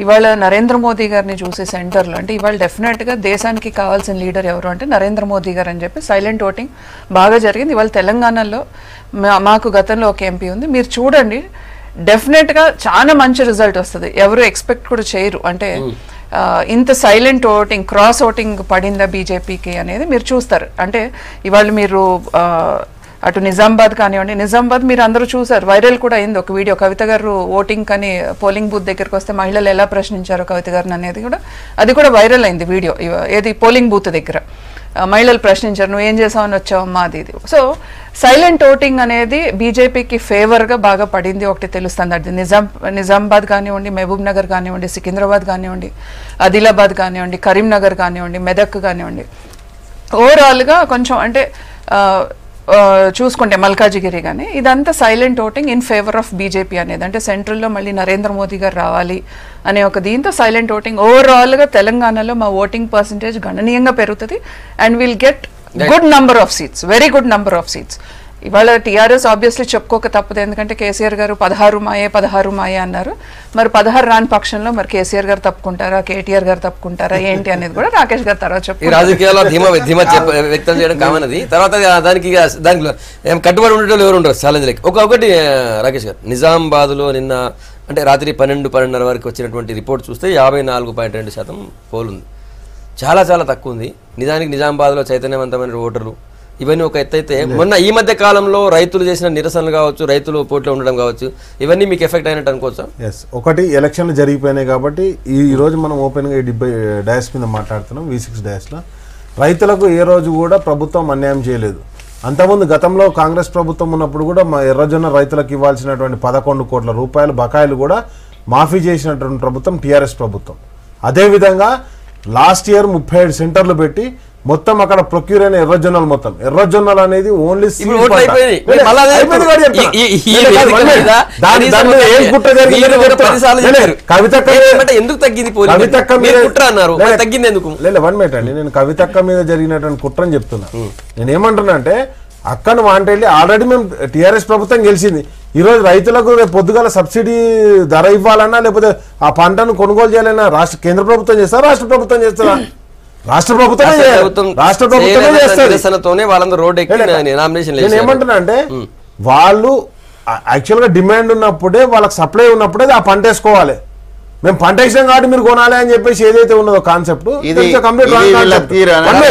ఇవాళ నరేంద్ర మోదీ గారిని చూసే సెంటర్లో అంటే ఇవాళ డెఫినెట్ గా దేశానికి కావాల్సిన లీడర్ ఎవరు అంటే నరేంద్ర మోదీ గారు అని చెప్పి సైలెంట్ ఓటింగ్ బాగా జరిగింది. ఇవాళ తెలంగాణలో మాకు గతంలో ఒక ఎంపీ ఉంది, మీరు చూడండి డెఫినెట్గా చాలా మంచి రిజల్ట్ వస్తుంది. ఎవరు ఎక్స్పెక్ట్ కూడా చేయరు అంటే ఇంత సైలెంట్ ఓటింగ్, క్రాస్ ఓటింగ్ పడిందా బీజేపీకి అనేది మీరు చూస్తారు. అంటే ఇవాళ మీరు అటు నిజామాబాద్ కానివ్వండి, నిజామాబాద్ మీరు అందరూ చూసారు, వైరల్ కూడా అయింది ఒక వీడియో. కవిత గారు ఓటింగ్ కానీ పోలింగ్ బూత్ దగ్గరికి వస్తే మహిళలు ఎలా ప్రశ్నించారో కవిత గారిని అనేది కూడా అది కూడా వైరల్ అయింది వీడియో. ఏది పోలింగ్ బూత్ దగ్గర మహిళలు ప్రశ్నించారు, నువ్వు ఏం చేసావని వచ్చావమ్మా అది ఇది. సో సైలెంట్ ఓటింగ్ అనేది బీజేపీకి ఫేవర్గా బాగా పడింది ఒకటి తెలుస్తుంది. అది నిజామాబాద్ కానివ్వండి, మహబూబ్ నగర్ కానివ్వండి, సికింద్రాబాద్ కానివ్వండి, ఆదిలాబాద్ కానివ్వండి, కరీంనగర్ కానివ్వండి, మెదక్ కానివ్వండి, ఓవరాల్గా కొంచెం అంటే చూసుకుంటే మల్కాజిగిరి కానీ ఇదంతా silent voting in favour of BJP అనేది. అంటే సెంట్రల్లో మళ్ళీ నరేంద్ర మోదీ గారు రావాలి అనే ఒక దీంతో సైలెంట్ ఓటింగ్. ఓవరాల్గా తెలంగాణలో మా ఓటింగ్ పర్సంటేజ్ గణనీయంగా పెరుగుతుంది and will get good number of seats, very good number of seats. ఇవాళ టీఆర్ఎస్ ఆబ్వియస్లీ చెప్పుకోక తప్పదు, ఎందుకంటే కేసీఆర్ గారు 16 మాయే అన్నారు. మరి 16 రాని పక్షంలో మరి కేసీఆర్ గారు తప్పుకుంటారా, కేటీఆర్ గారు తప్పుకుంటారా ఏంటి అనేది కూడా రాకేష్ గారు తర్వాత చెప్పారు. రాజకీయాల్లో ధీమా వ్యక్తం చేయడం కామన్ అది. తర్వాత దానికి కట్టుబడి ఉండేటోళ్ళు ఎవరు ఉండరు ఛాలెంజ్ లైక్. ఒకటి రాకేష్ గారు, నిజామాబాద్లో నిన్న అంటే రాత్రి 12-12:30 వరకు వచ్చినటువంటి రిపోర్ట్ చూస్తే 54.2% పోల్ ఉంది. చాలా చాలా తక్కువ ఉంది. నిజానికి నిజామాబాద్లో చైతన్యవంతమైన ఓటర్లు ఇవన్నీ ఒక ఎత్తు అయితే, మొన్న ఈ మధ్య కాలంలో రైతులు చేసిన నిరసనలు కావచ్చు, రైతులు పోటీలో ఉండడం కావచ్చు, ఇవన్నీ మీకు ఎఫెక్ట్ అయినట్టు అనుకోవచ్చా? ఎస్, ఒకటి ఎలక్షన్లు జరిగిపోయినాయి కాబట్టి ఈ రోజు మనం ఓపెన్గా ఈ డయాస్ మీద మాట్లాడుతున్నాం. V6 డయాస్లో రైతులకు ఏ రోజు కూడా ప్రభుత్వం అన్యాయం చేయలేదు. అంతకుముందు గతంలో కాంగ్రెస్ ప్రభుత్వం ఉన్నప్పుడు కూడా మా ఎర్రజొన్న రైతులకు ఇవ్వాల్సినటువంటి 11 కోట్ల రూపాయల బకాయిలు కూడా మాఫీ చేసినటువంటి ప్రభుత్వం టీఆర్ఎస్ ప్రభుత్వం. అదేవిధంగా లాస్ట్ ఇయర్ 37 సెంటర్లు పెట్టి మొత్తం అక్కడ ప్రొక్యూర్ అయిన ఎర్రజొన్నలు అనేది ఓన్లీ నేను కవితక్క మీద జరిగినటువంటి కుట్రని చెప్తున్నా. నేనేమంటున్నా అంటే అక్కను వాంటెళ్ళి ఆల్రెడీ మేము టీఆర్ఎస్ ప్రభుత్వం గెలిచింది. ఈ రోజు రైతులకు రేపు పొద్దుగాల సబ్సిడీ ధర ఇవ్వాలన్నా లేకపోతే ఆ పంటను కొనుగోలు చేయాలన్నా కేంద్ర ప్రభుత్వం చేస్తారా, రాష్ట్ర ప్రభుత్వం చేస్తారా? రాష్ట్ర ప్రభుత్వమే నేను ఏమంటున్నా అంటే వాళ్ళు యాక్చువల్ గా డిమాండ్ ఉన్నప్పుడే వాళ్ళకి సప్లై ఉన్నప్పుడే ఆ పంట వేసుకోవాలి. మేము పంట వేసినాం కాబట్టి మీరు కొనాలి అని చెప్పేసి ఏదైతే ఉన్నదో కాన్సెప్ట్ ఇది వీళ్ళ తీరు అంటే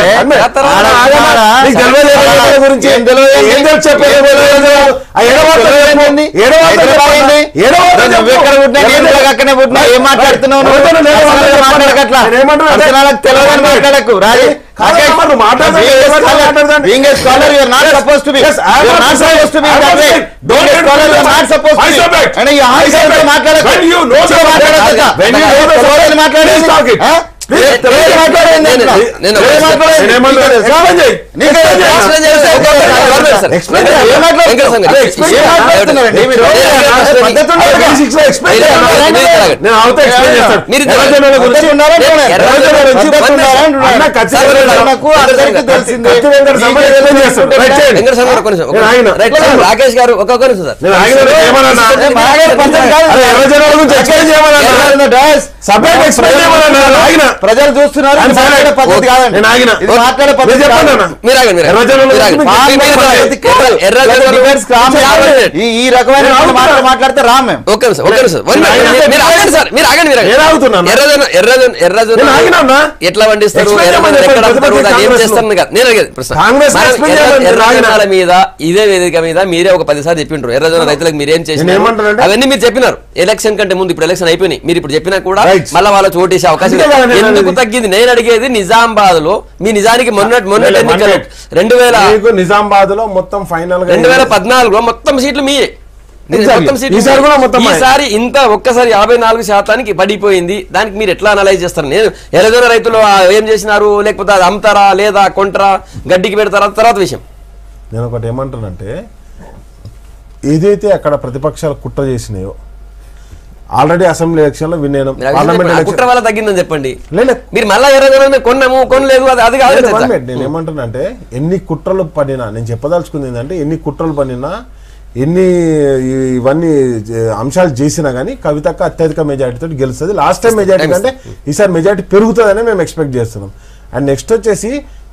రాకేష్ గారు ఒక్కొక్కరు ప్రజలు చూస్తున్నారు ఈ రకమైన మాట్లాడితే రామ్ ఎట్లా పండిస్తారు ఎర్రజొన్నల మీద ఇదే వేదిక మీద మీరే ఒక 10 సార్లు చెప్పిండ్రు ఎర్రజొన్న రైతులకు మీరేం చేసినారు అవన్నీ మీరు చెప్పినారు ఎలక్షన్ కంటే ముందు ఇప్పుడు ఎలక్షన్ అయిపోయినాయి మీరు ఇప్పుడు చెప్పినా కూడా మళ్ళీ వాళ్ళ చోటేసే అవకాశం ఎందుకు తగ్గింది నేను అడిగేది నిజామాబాద్ లో మీ నిజానికి మొన్న ఎన్నికలు 2000 నిజామాబాద్ లో మొత్తం ఫైనల్ 2014లో మొత్తం సీట్లు మీయే ఈసారి ఇంత ఒక్కసారి 54% పడిపోయింది దానికి మీరు ఎట్లా అనలైజ్ చేస్తారు నేను ఎర్రజొన్న రైతులు ఏం చేసినారు లేకపోతే అది అమ్ముతారా లేదా కొంటారా గడ్డికి పెడతారా తర్వాత విషయం నేను ఒకటి ఏమంటానంటే ఏదైతే అక్కడ ప్రతిపక్షాలు కుట్ర చేసినాయో ఆల్రెడీ అసెంబ్లీ ఎలక్షన్ లో వినేనం కుట్ర వల్ల తగ్గిందని చెప్పండి మీరు మళ్ళీ ఎర్రజొన్న కొన్నాము కొనలేదు అది కాదు నేను ఏమంటానంటే ఎన్ని కుట్రలు పడినా నేను చెప్పదలుచుకుంది ఏంటంటే ఎన్ని కుట్రలు పడినా ఎన్ని ఇవన్నీ అంశాలు చేసినా కానీ కవితక్క అత్యధిక మెజార్టీతో గెలుస్తుంది లాస్ట్ టైం మెజార్టీ కంటే ఈసారి మెజార్టీ పెరుగుతుందని మేము ఎక్స్పెక్ట్ చేస్తున్నాం అండ్ నెక్స్ట్ వచ్చేసి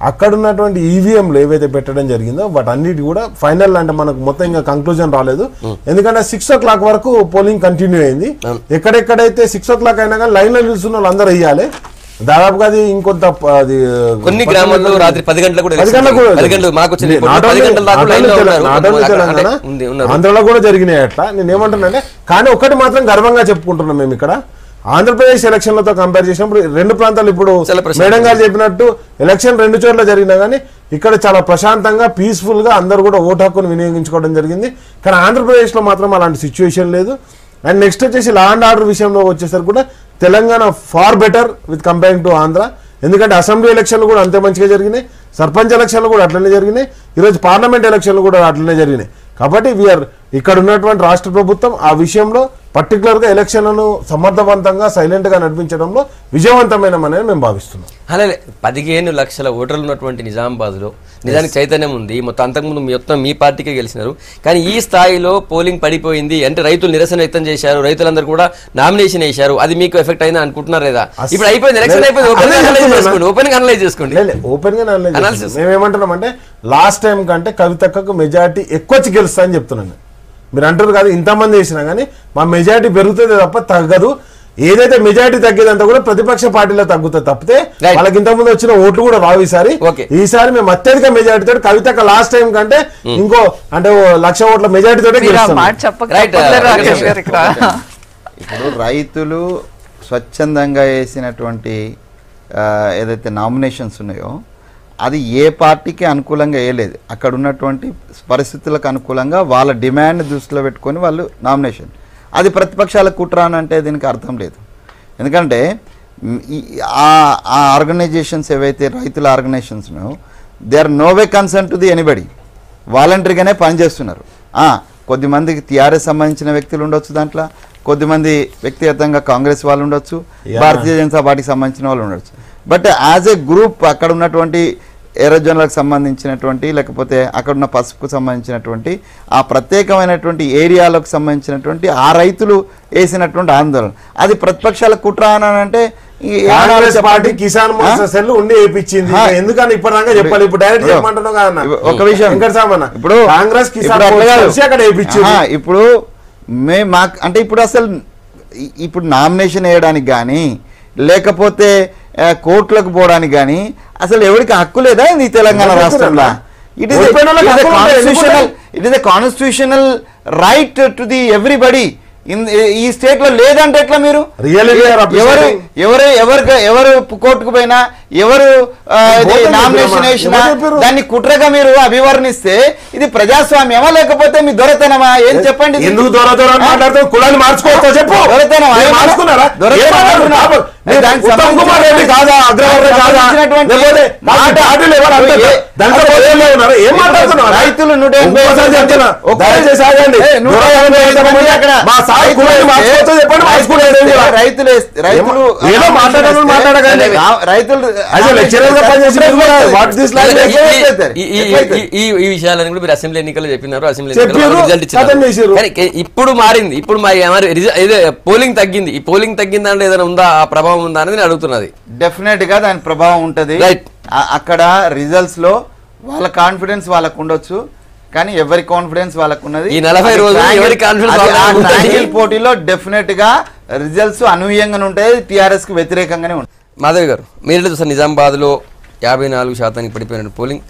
అక్కడ ఉన్నటువంటి ఈవీఎంలు ఏవైతే పెట్టడం జరిగిందో వాటన్నిటి కూడా ఫైనల్ అంటే మనకు మొత్తం ఇంకా కంక్లూజన్ రాలేదు ఎందుకంటే 6 o'clock వరకు పోలింగ్ కంటిన్యూ అయింది ఎక్కడెక్కడైతే 6 o'clock అయినా కానీ లైన్ లో నిలుస్తున్న వాళ్ళు అందరూ వేయాలి దాదాపుగా అది ఇంకొంత అది కొన్ని గ్రామాల్లో రాత్రి 10 గంటలకు ఆంధ్రలో కూడా జరిగినాయి అట్లా నేను ఏమంటున్నానంటే కానీ ఒకటి మాత్రం గర్వంగా చెప్పుకుంటున్నాం మేము ఇక్కడ ఆంధ్రప్రదేశ్ ఎలక్షన్లతో కంపేర్ చేసినప్పుడు 2 ప్రాంతాలు ఇప్పుడు మేడం గారు చెప్పినట్టు ఎలక్షన్ 2 చోట్ల జరిగినా కానీ ఇక్కడ చాలా ప్రశాంతంగా పీస్ఫుల్ గా అందరూ కూడా ఓటు హక్కును వినియోగించుకోవడం జరిగింది కానీ ఆంధ్రప్రదేశ్ లో మాత్రం అలాంటి సిచ్యువేషన్ లేదు అండ్ నెక్స్ట్ వచ్చేసి లా అండ్ ఆర్డర్ విషయంలో వచ్చేసరికి కూడా Telangana far better with comparing to Andhra ఎందుకంటే అసెంబ్లీ ఎలక్షన్లు కూడా అంతే మంచిగా జరిగినాయి సర్పంచ్ ఎలక్షన్లు కూడా అట్లనే జరిగినాయి ఈరోజు పార్లమెంట్ ఎలక్షన్లు కూడా అట్లనే జరిగినాయి కాబట్టి వీఆర్ ఇక్కడ ఉన్నటువంటి రాష్ట్ర ప్రభుత్వం ఆ విషయంలో పర్టికులర్గా ఎలక్షన్లను సమర్థవంతంగా సైలెంట్గా నడిపించడంలో విజయవంతమైనమనేది మేము భావిస్తున్నాం అలాగే 15 లక్షల ఓటర్లు ఉన్నటువంటి నిజామాబాద్లో నిజానికి చైతన్యం ఉంది మొత్తం అంతకుముందు మొత్తం మీ పార్టీకే గెలిచినారు కానీ ఈ స్థాయిలో పోలింగ్ పడిపోయింది అంటే రైతులు నిరసన వ్యక్తం చేశారు రైతులందరూ కూడా నామినేషన్ వేశారు అది మీకు ఎఫెక్ట్ అయింది అనుకుంటున్నారు లేదా ఇప్పుడు అయిపోయింది ఎలక్షన్ అయిపోయింది ఓపెన్ గా అనలైజ్ చేసుకోండి ఓపెన్ గా మేము ఏమంటున్నామంటే లాస్ట్ టైం కంటే కవితక్కకు మెజారిటీ ఎక్కువ వచ్చి గెలుస్తా అని చెప్తున్నాను మీరు అంటారు కాదు ఇంతమంది వేసినా కానీ మా మెజారిటీ పెరుగుతుంది తప్ప తగ్గదు ఏదైతే మెజారిటీ తగ్గేదంతా కూడా ప్రతిపక్ష పార్టీలో తగ్గుతుంది తప్పితే వాళ్ళకి ఇంతకుముందు వచ్చిన ఓట్లు కూడా రావు ఈసారి మేము అత్యధిక మెజారిటీ తోటి కవితక్క లాస్ట్ టైం కంటే ఇంకో అంటే 1,00,000 ఓట్ల మెజారిటీ తోటి ఇప్పుడు రైతులు స్వచ్ఛందంగా వేసినటువంటి ఏదైతే నామినేషన్స్ ఉన్నాయో అది ఏ పార్టీకి అనుకూలంగా వేయలేదు అక్కడ ఉన్నటువంటి పరిస్థితులకు అనుకూలంగా వాళ్ళ డిమాండ్ దృష్టిలో పెట్టుకొని వాళ్ళు నామినేషన్ అది ప్రతిపక్షాల కుట్ర అని అంటే దీనికి అర్థం లేదు ఎందుకంటే ఆ ఆర్గనైజేషన్స్ ఏవైతే రైతుల ఆర్గనైజేషన్స్ ఉన్నాయో they are no way concern to the anybody వాలంటరీగానే పనిచేస్తున్నారు కొద్దిమందికి టీఆర్ఎస్ సంబంధించిన వ్యక్తులు ఉండొచ్చు దాంట్లో కొద్దిమంది వ్యక్తిగతంగా కాంగ్రెస్ వాళ్ళు ఉండొచ్చు భారతీయ జనతా పార్టీకి సంబంధించిన వాళ్ళు ఉండొచ్చు బట్ యాజ్ ఏ గ్రూప్ అక్కడ ఉన్నటువంటి ఎర్రజొన్నలకు సంబంధించినటువంటి లేకపోతే అక్కడ ఉన్న పసుపుకు సంబంధించినటువంటి ఆ ప్రత్యేకమైనటువంటి ఏరియాలకు సంబంధించినటువంటి ఆ రైతులు వేసినటువంటి ఆందోళన అది ప్రతిపక్షాల కుట్ర అని అంటే పార్టీ కిసాన్ మోర్చా సెల్ ఉండి వేయించింది ఎందుకని ఇప్పటిదాకా చెప్పాలి ఇప్పుడు డైరెక్ట్ చెప్పమంటున్నావు కదా ఒక విషయం ఇప్పుడు కాంగ్రెస్ కిసాన్ అక్కడ వేయించింది ఇప్పుడు అంటే ఇప్పుడు అసలు ఇప్పుడు నామినేషన్ వేయడానికి కానీ లేకపోతే కోర్టులకు పోవడానికి కానీ అసలు ఎవరికి హక్కు లేదా ఈ తెలంగాణ రాష్ట్రంలో? It is a constitutional right to the everybody ఈ స్టేట్ లో లేదంటే ఎట్లా? మీరు ఎవరు కోర్టుకు పోయినా ఎవరు నామినేషన్ వేసినా దాన్ని కుట్రగా మీరు అభివర్ణిస్తే ఇది ప్రజాస్వామ్యమా లేకపోతే మీ దొరతనమా? ఏం చెప్పండి. ఎందుకు మాట్లాడుతూ కులాన్ని మార్చుకోవచ్చా చెప్పు. ఈ విషయాలను కూడా మీరు అసెంబ్లీ ఎన్నికలు చెప్పినారు, అసెంబ్లీ రిజల్ట్ ఇచ్చారు. ఇప్పుడు మారింది, ఇప్పుడు పోలింగ్ తగ్గింది. ఈ పోలింగ్ తగ్గిందంటే ఏదైనా ఉందా, ఆ ప్రభావం ఉందా అనేది నేను అడుగుతున్నది. డెఫినెట్ గా దాని ప్రభావం ఉంటది. అక్కడ రిజల్ట్స్ లో వాళ్ళ కాన్ఫిడెన్స్ వాళ్ళకు ఉండొచ్చు, కానీ ఎవరి కాన్ఫిడెన్స్ వాళ్ళకు ఉన్నది. ఈ 40 రోజులు ఎవరి కాన్ఫిడెన్స్ పోటీలో డెఫినెట్ గా రిజల్ట్స్ అనూహ్యంగానే ఉంటాయి, టిఆర్ఎస్ కి వ్యతిరేకంగానే ఉంటాయి. మాధవి గారు, మీరు చూసారు నిజామాబాద్ లో 54% పడిపోయిన పోలింగ్,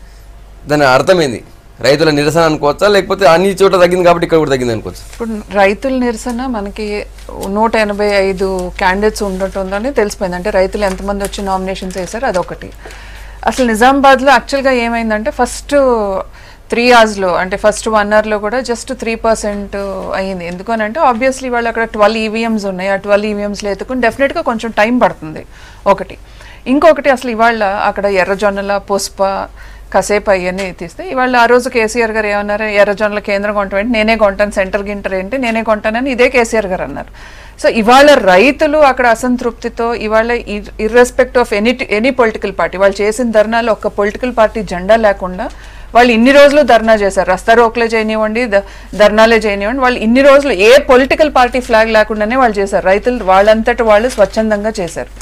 దాని అర్థమైంది రైతుల నిరసన అనుకోవచ్చా, లేకపోతే అన్ని చోట్ల తగ్గింది కాబట్టి ఇక్కడ కూడా తగ్గింది అనుకోవచ్చు? ఇప్పుడు రైతుల నిరసన మనకి 185 క్యాండిడేట్స్ ఉంటుందని తెలిసిపోయింది. అంటే రైతులు ఎంతమంది వచ్చి నామినేషన్స్ వేశారు అదొకటి. అసలు నిజామాబాద్లో యాక్చువల్గా ఏమైందంటే ఫస్ట్ 3 అవర్స్లో అంటే ఫస్ట్ 1 అవర్లో కూడా జస్ట్ 3% అయ్యింది. ఎందుకనంటే ఆబ్వియస్లీ వాళ్ళు అక్కడ 12 ఈవీఎంస్ ఉన్నాయి. ఆ 12 ఈవీఎంస్లో ఎత్తుకుని డెఫినెట్గా కొంచెం టైం పడుతుంది ఒకటి. ఇంకొకటి అసలు ఇవాళ అక్కడ ఎర్రజొన్నల పుష్ప కాసేపు అవన్నీ తీస్తే ఇవాళ ఆ రోజు కేసీఆర్ గారు ఏమన్నారు, ఎర్రజొన్నల కేంద్రం కొంటాం, నేనే కొంటాను, సెంటర్ గింటర్ ఏంటి నేనే కొంటానని ఇదే కేసీఆర్ గారు అన్నారు. సో ఇవాళ రైతులు అక్కడ అసంతృప్తితో ఇవాళ ఇర్రెస్పెక్ట్ ఆఫ్ ఎనీ పొలిటికల్ పార్టీ వాళ్ళు చేసిన ధర్నాలు ఒక్క పొలిటికల్ పార్టీ జెండా లేకుండా వాళ్ళు ఇన్ని రోజులు ధర్నా చేశారు. రస్తా రోక్లే చేయనివ్వండి, ధర్నాలే చేయనివ్వండి, వాళ్ళు ఇన్ని రోజులు ఏ పొలిటికల్ పార్టీ ఫ్లాగ్ లేకుండానే వాళ్ళు చేశారు. రైతులు వాళ్ళంతటి వాళ్ళు స్వచ్ఛందంగా చేశారు.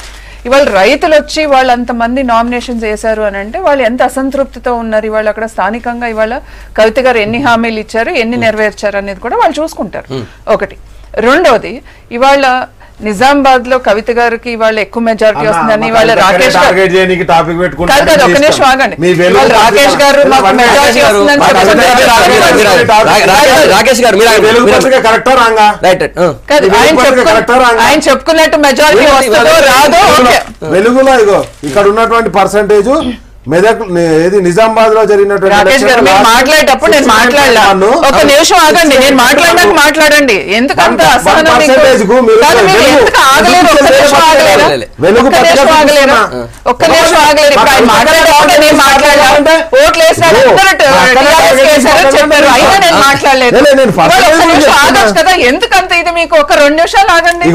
ఇవాళ రైతులు వచ్చి వాళ్ళు అంతమంది నామినేషన్స్ వేశారు అని అంటే వాళ్ళు ఎంత అసంతృప్తితో ఉన్నారు. ఇవాళ అక్కడ స్థానికంగా ఇవాళ కవిత గారు ఎన్ని హామీలు ఇచ్చారు, ఎన్ని నెరవేర్చారు అనేది కూడా వాళ్ళు చూసుకుంటారు ఒకటి. రెండోది ఇవాళ నిజామాబాద్ లో కవిత గారికి ఇవాళ ఎక్కువ మెజారిటీ వస్తుందని ఇవాళ రాకేష్ గారు ఒక నిమిషం ఆగండి, రాకేష్ గారు మాకు మెజారిటీ వస్తుందని ఆయన చెప్పుకున్నట్టు మెజారిటీ వస్తుందో రాదో వెలుగులో ఇగో ఇక్కడ ఉన్నటువంటి పర్సంటేజ్ మెదక్ ఏది నిజామాబాద్ లో జరిగినటువంటి మాట్లాడేటప్పుడు నేను మాట్లాడలేను. ఒక నిమిషం ఆగండి, నేను మాట్లాడినాక మాట్లాడండి. ఎందుకంత అసహనం, ఒక్క నిమిషం ఆగలేరు. ఇప్పుడు ఆయన మాట్లాడేటప్పుడు నేను మాట్లాడాలంటే ఓట్లు వేసినారు చెప్పారు, అయినా నేను మాట్లాడలేదు. ఒక్క నిమిషం ఆగచ్చు కదా, ఎందుకంత ఇది మీకు? ఒక 2 నిమిషాలు ఆగండి,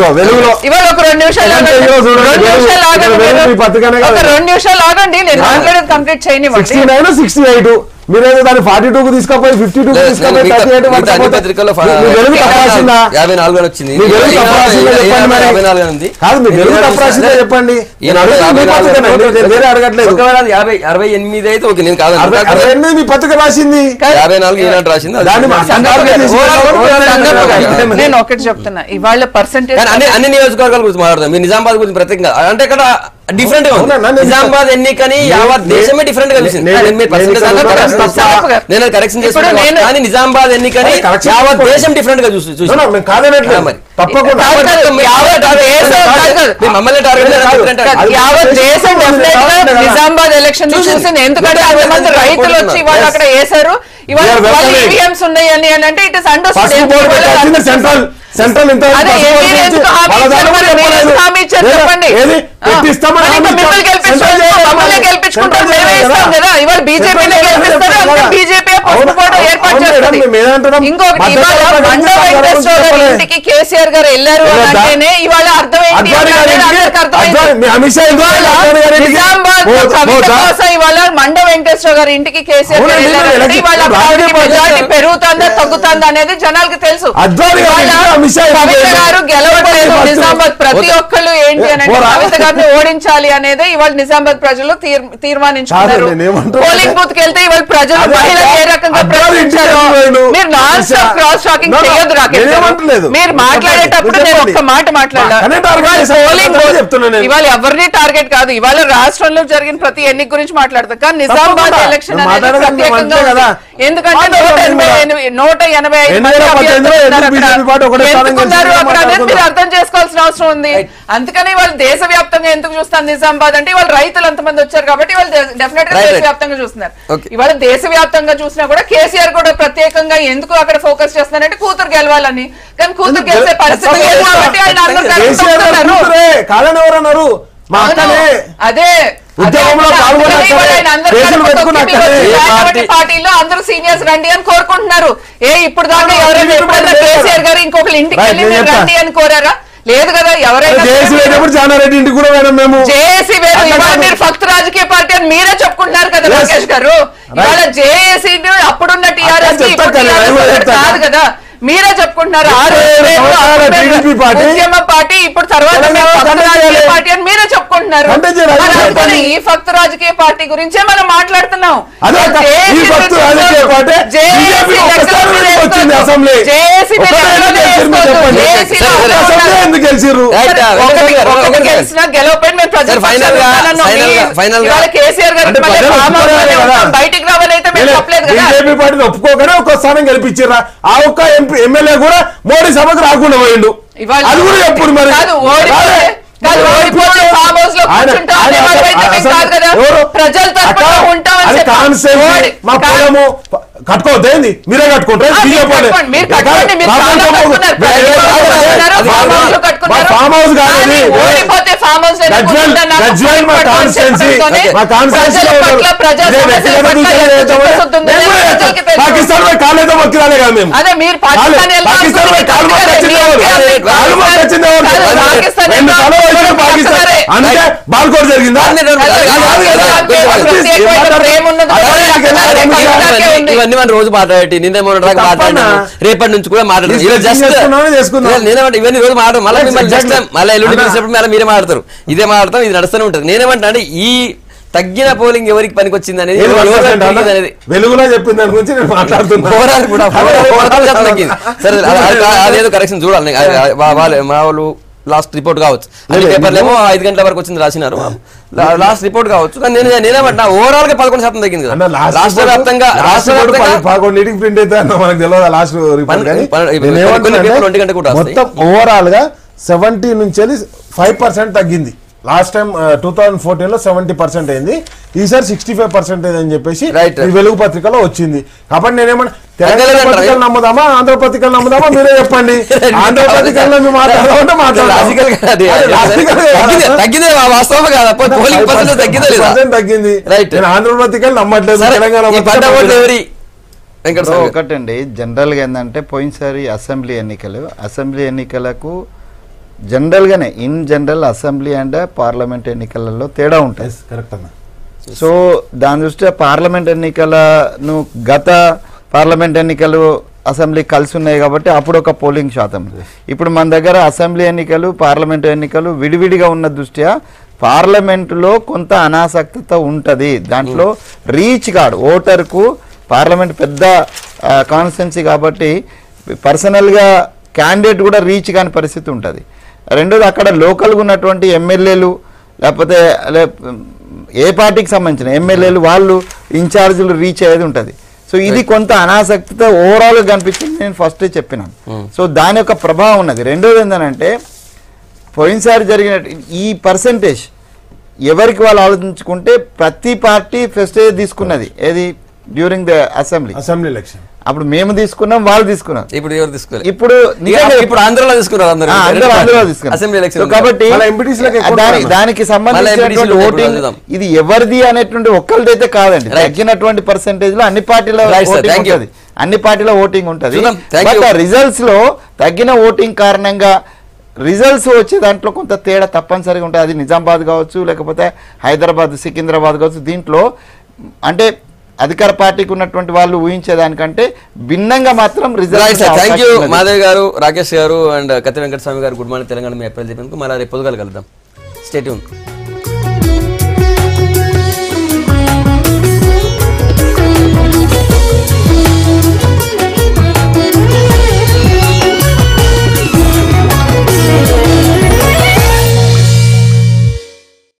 ఇవాళ ఒక 2 నిమిషాలు ఆగండి, 2 నిమిషాలు ఆగండి, ఒక 2 నిమిషాలు ఆగండి, నేను మాట్లాడేది కంప్లీట్ చేయనివ్వండి. 69, 68 మీరేదో దాన్ని 42 కు తీసుకపోయి 52 కు తీసుకపోయి 38 పత్రికలో 54 వచ్చింది. చెప్పండి, వేరే అడగట్లేదు. 68 అయితే ఓకే, నేను కాదు 68 మీ పత్రిక రాసింది, 54 ఈనాడు రాసింది. నేను ఒకటి చెప్తున్నా, ఇవాళ పర్సెంటేజ్ అన్ని నియోజకవర్గాల గురించి మాట్లాడదాం. మీరు నిజామాబాద్ గురించి ప్రత్యేకంగా అంటే ఇక్కడ డిఫరెంట్ గా నిజామాబాద్ ఎన్నికని యావత్ దేశమే డిఫరెంట్ గా చూసింది. నేను కరెక్షన్ చేస్తున్నాను, కానీ నిజామాబాద్ ఎన్నికని యావత్ దేశం డిఫరెంట్ గా చూసి తప్పకుండా మమ్మల్ని నిజామాబాద్ ఎలక్షన్ చూసింది. ఎందుకంటే అంతమంది రైతులు వచ్చి వాళ్ళు అక్కడ వేశారు. ఇవాళ ఈవీఎంస్ ఉన్నాయి అని అంటే ఇట్ ఇస్ అండర్స్టూడ్. సెంట్రల్ ఇంటికి కేసీఆర్ గారు వెళ్ళారు అంటేనే ఇవాళ అర్థం ఏంటి? ఇవాళ మండ వెంకటేశ్వర గారి ఇంటికి కేసీఆర్ గారు వెళ్ళారు. ఇవాళ మెజారిటీ పెరుగుతుందా తగ్గుతుందా అనేది జనాలకి తెలుసు. కవిత గారు గెలవలేదు నిజామాబాద్ ప్రతి ఒక్కళ్ళు ఏంటి అని అంటే కవిత గారిని ఓడించాలి అనేది ఇవాళ నిజామాబాద్ ప్రజలు తీర్మానించుకున్నారు. కాదు, నేనేమంటున్నా- పోలింగ్ బూత్ కి వెళ్తే ఇవాళ ప్రజలు మహిళలు ఏ రకంగా ప్రశ్నించారు. మీరు నాన్ స్టాప్ క్రాస్ టాకింగ్ చేయొద్దు రాకేష్ గారు. మీరు మాట్లాడేటప్పుడు నేను ఒక్క మాట మాట్లాడాను. ఇవాళ ఎవరిని టార్గెట్ కాదు, ఇవాళ రాష్ట్రంలో జరిగిన ప్రతి ఎన్నిక గురించి మాట్లాడతాం. కానీ నిజామాబాద్ ఎలక్షన్ అనేది ప్రత్యేకంగా ఉంది. ఎందుకంటే 185 ఎందుకున్నారు అక్కడ అనేది మీరు అర్థం చేసుకోవాల్సిన అవసరం ఉంది. అందుకని వాళ్ళు దేశవ్యాప్తంగా ఎందుకు చూస్తారు నిజామాబాద్ అంటే ఇవాళ రైతులు అంతమంది వచ్చారు కాబట్టి వాళ్ళు డెఫినెట్ గా దేశవ్యాప్తంగా చూస్తున్నారు. ఇవాళ దేశవ్యాప్తంగా చూసినా కూడా కేసీఆర్ కూడా ప్రత్యేకంగా ఎందుకు అక్కడ ఫోకస్ చేస్తున్నారంటే కూతురు గెలవాలని. కానీ కూతురు గెలిచే పరిస్థితి లేదు కాబట్టి ఆయన అందరూ అదే పార్టీలో అందరూ సీనియర్స్ రండి అని కోరుకుంటున్నారు. ఇప్పుడు దాకా ఎవరైనా ఎప్పుడైనా కేసీఆర్ గారు ఇంకొకరు ఇంటికి వెళ్ళి మీరు రండి అని కోరారా? లేదు కదా. ఎవరైనా జేఏసీ వేరు, ఇవాళ మీరు ఫక్త్ రాజకీయ పార్టీ అని మీరే చెప్పుకుంటున్నారు కదా రాకేష్ గారు. ఇవాళ జేఏసీ అప్పుడున్న టీఆర్ఎస్ కాదు కదా, మీరే చెప్పుకుంటున్నారు. ఉద్యమ పార్టీ ఇప్పుడు తర్వాత పార్టీ అని మీరే చెప్పుకుంటున్నారు. ఈ ఫక్త్ రాజకీయ పార్టీ గురించే మనం మాట్లాడుతున్నాం. గెలిచినా గెలవపోయిన కేసీఆర్ గారు బయటికి రావాలైతే మేము చెప్పలేదు కదా. బీజేపీ పార్టీని ఒప్పుకోగానే ఒక స్థానం గెలిపించారా? ఆ ఒక్క ఎమ్మెల్యే కూడా మోడీ సభకు రాకుండా పోయిండు. అది కూడా ఎప్పుడు మరి మా పొలము కట్టుకోవద్దేంది? మీరే కట్టుకుంటారు. ఫామ్ హౌస్ కాదు, పాకిస్తాన్ కాలేదో మొక్కిరాలే కదా మేము. అంటే బాల్కోట్ జరిగిందా? ఇవన్నీ మనం రోజు మాట్లాడి నిన్న మాట్లాడినా రేపటి నుంచి కూడా మాట్లాడతారు. ఇవన్నీ రోజు మాట్లాడు మళ్ళీ మళ్ళీ ఎల్లుండి పిలిచినప్పుడు మళ్ళీ మీరే మాట్లాడతారు. ఇదే మాట్లాడతాం, ఇది నడుస్తూనే ఉంటుంది. నేనేమంటా అంటే ఈ తగ్గిన పోలింగ్ ఎవరికి పనికి వచ్చింది అనేది వెలుగులో చెప్పిన దాని గురించి నేను మాట్లాడుతున్నాను. సరే అదేదో కరెక్షన్ చూడాలి. మా వాళ్ళు లాస్ట్ రిపోర్ట్ కావచ్చు, అన్ని పేపర్లేమో 5 గంటల వరకు వచ్చింది రాసినారు. లాస్ట్ రిపోర్ట్ కావచ్చు. కానీ నేనేమంటా ఓవరాల్ గా 11% తగ్గింది కదా రాష్ట్ర వ్యాప్తంగా. 11 ప్రింట్ అయితే మనకు తెలియదు లాస్ట్ రిపోర్ట్. మొత్తం ఓవరాల్ గా 70 నుంచి 5% తగ్గింది. లాస్ట్ టైం 2014 లో 70% అయింది, ఈసారి 65% అని చెప్పేసి వెలుగు పత్రికలో వచ్చింది. కాబట్టి నేనేమన్నా తెలంగాణ పత్రికలు నమ్ముదామా ఆంధ్ర పత్రికలు నమ్ముదామా మీరే చెప్పండి. ఆంధ్ర పత్రికల్లో మేము మాట్లాడాలంటే తగ్గింది. ఆంధ్ర పత్రికలు నమ్మట్లేదు, తెలంగాణ ఒకటండి. జనరల్ గా ఏంటంటే పోయినసారి అసెంబ్లీ ఎన్నికలకు జనరల్గానే in general assembly and parliament ఎన్నికలలో తేడా ఉంటుంది. సో దాని దృష్ట్యా పార్లమెంట్ ఎన్నికలను గత పార్లమెంట్ ఎన్నికలు అసెంబ్లీ కలిసి ఉన్నాయి కాబట్టి అప్పుడు ఒక పోలింగ్ శాతం. ఇప్పుడు మన దగ్గర అసెంబ్లీ ఎన్నికలు పార్లమెంట్ ఎన్నికలు విడివిడిగా ఉన్న దృష్ట్యా పార్లమెంటులో కొంత అనాసక్తత ఉంటుంది. దాంట్లో రీచ్ కాడు ఓటర్కు. పార్లమెంట్ పెద్ద కాన్స్టిట్యున్సీ కాబట్టి పర్సనల్గా క్యాండిడేట్ కూడా రీచ్ కాని పరిస్థితి ఉంటుంది. రెండోది అక్కడ లోకల్గా ఉన్నటువంటి ఎమ్మెల్యేలు లేకపోతే ఏ పార్టీకి సంబంధించిన ఎమ్మెల్యేలు వాళ్ళు ఇన్ఛార్జీలు రీచ్ అయ్యేది ఉంటుంది. సో ఇది కొంత అనాసక్తితో ఓవరాల్గా కనిపించింది, నేను ఫస్ట్ చెప్పినాను. సో దాని యొక్క ప్రభావం ఉన్నది. రెండోది ఏంటంటే పోయినసారి జరిగిన ఈ పర్సంటేజ్ ఎవరికి వాళ్ళు ఆలోచించుకుంటే ప్రతి పార్టీ ఫెస్టేజ్ తీసుకున్నది ఏది డ్యూరింగ్ ద అసెంబ్లీ ఎలక్షన్. అప్పుడు మేము తీసుకున్నాం, వాళ్ళు తీసుకున్నారు. ఇప్పుడు ఎవరు తీసుకున్నారు? ఇప్పుడు ఆంధ్రలో తీసుకున్నారు. కాబట్టి దానికి సంబంధించిన ఓటింగ్ ఇది ఎవరిది అనేటువంటి ఒక్కరిదైతే కాదండి. తగ్గినటువంటి పర్సెంటేజ్ లో అన్ని పార్టీల ఓటింగ్ ఉంటుంది. బట్ రిజల్ట్స్ లో తగ్గిన ఓటింగ్ కారణంగా రిజల్ట్స్ వచ్చే దాంట్లో కొంత తేడా తప్పనిసరిగా ఉంటుంది. అది నిజామాబాద్ కావచ్చు, లేకపోతే హైదరాబాద్, సికింద్రాబాద్ కావచ్చు. దీంట్లో అంటే అధికార పార్టీకి ఉన్నటువంటి వాళ్ళు ఊహించేదానికంటే భిన్నంగా మాత్రం రిజల్ట్. థ్యాంక్ యూ మాధవ్ గారు, రాకేష్ గారు and Katti Venkataswamy garu. Good morning Telangana. మీ అప్రైల్ చెప్పినందుకు మళ్ళీ రేపు పొద్దుగాల కలుద్దాం. Stay tune.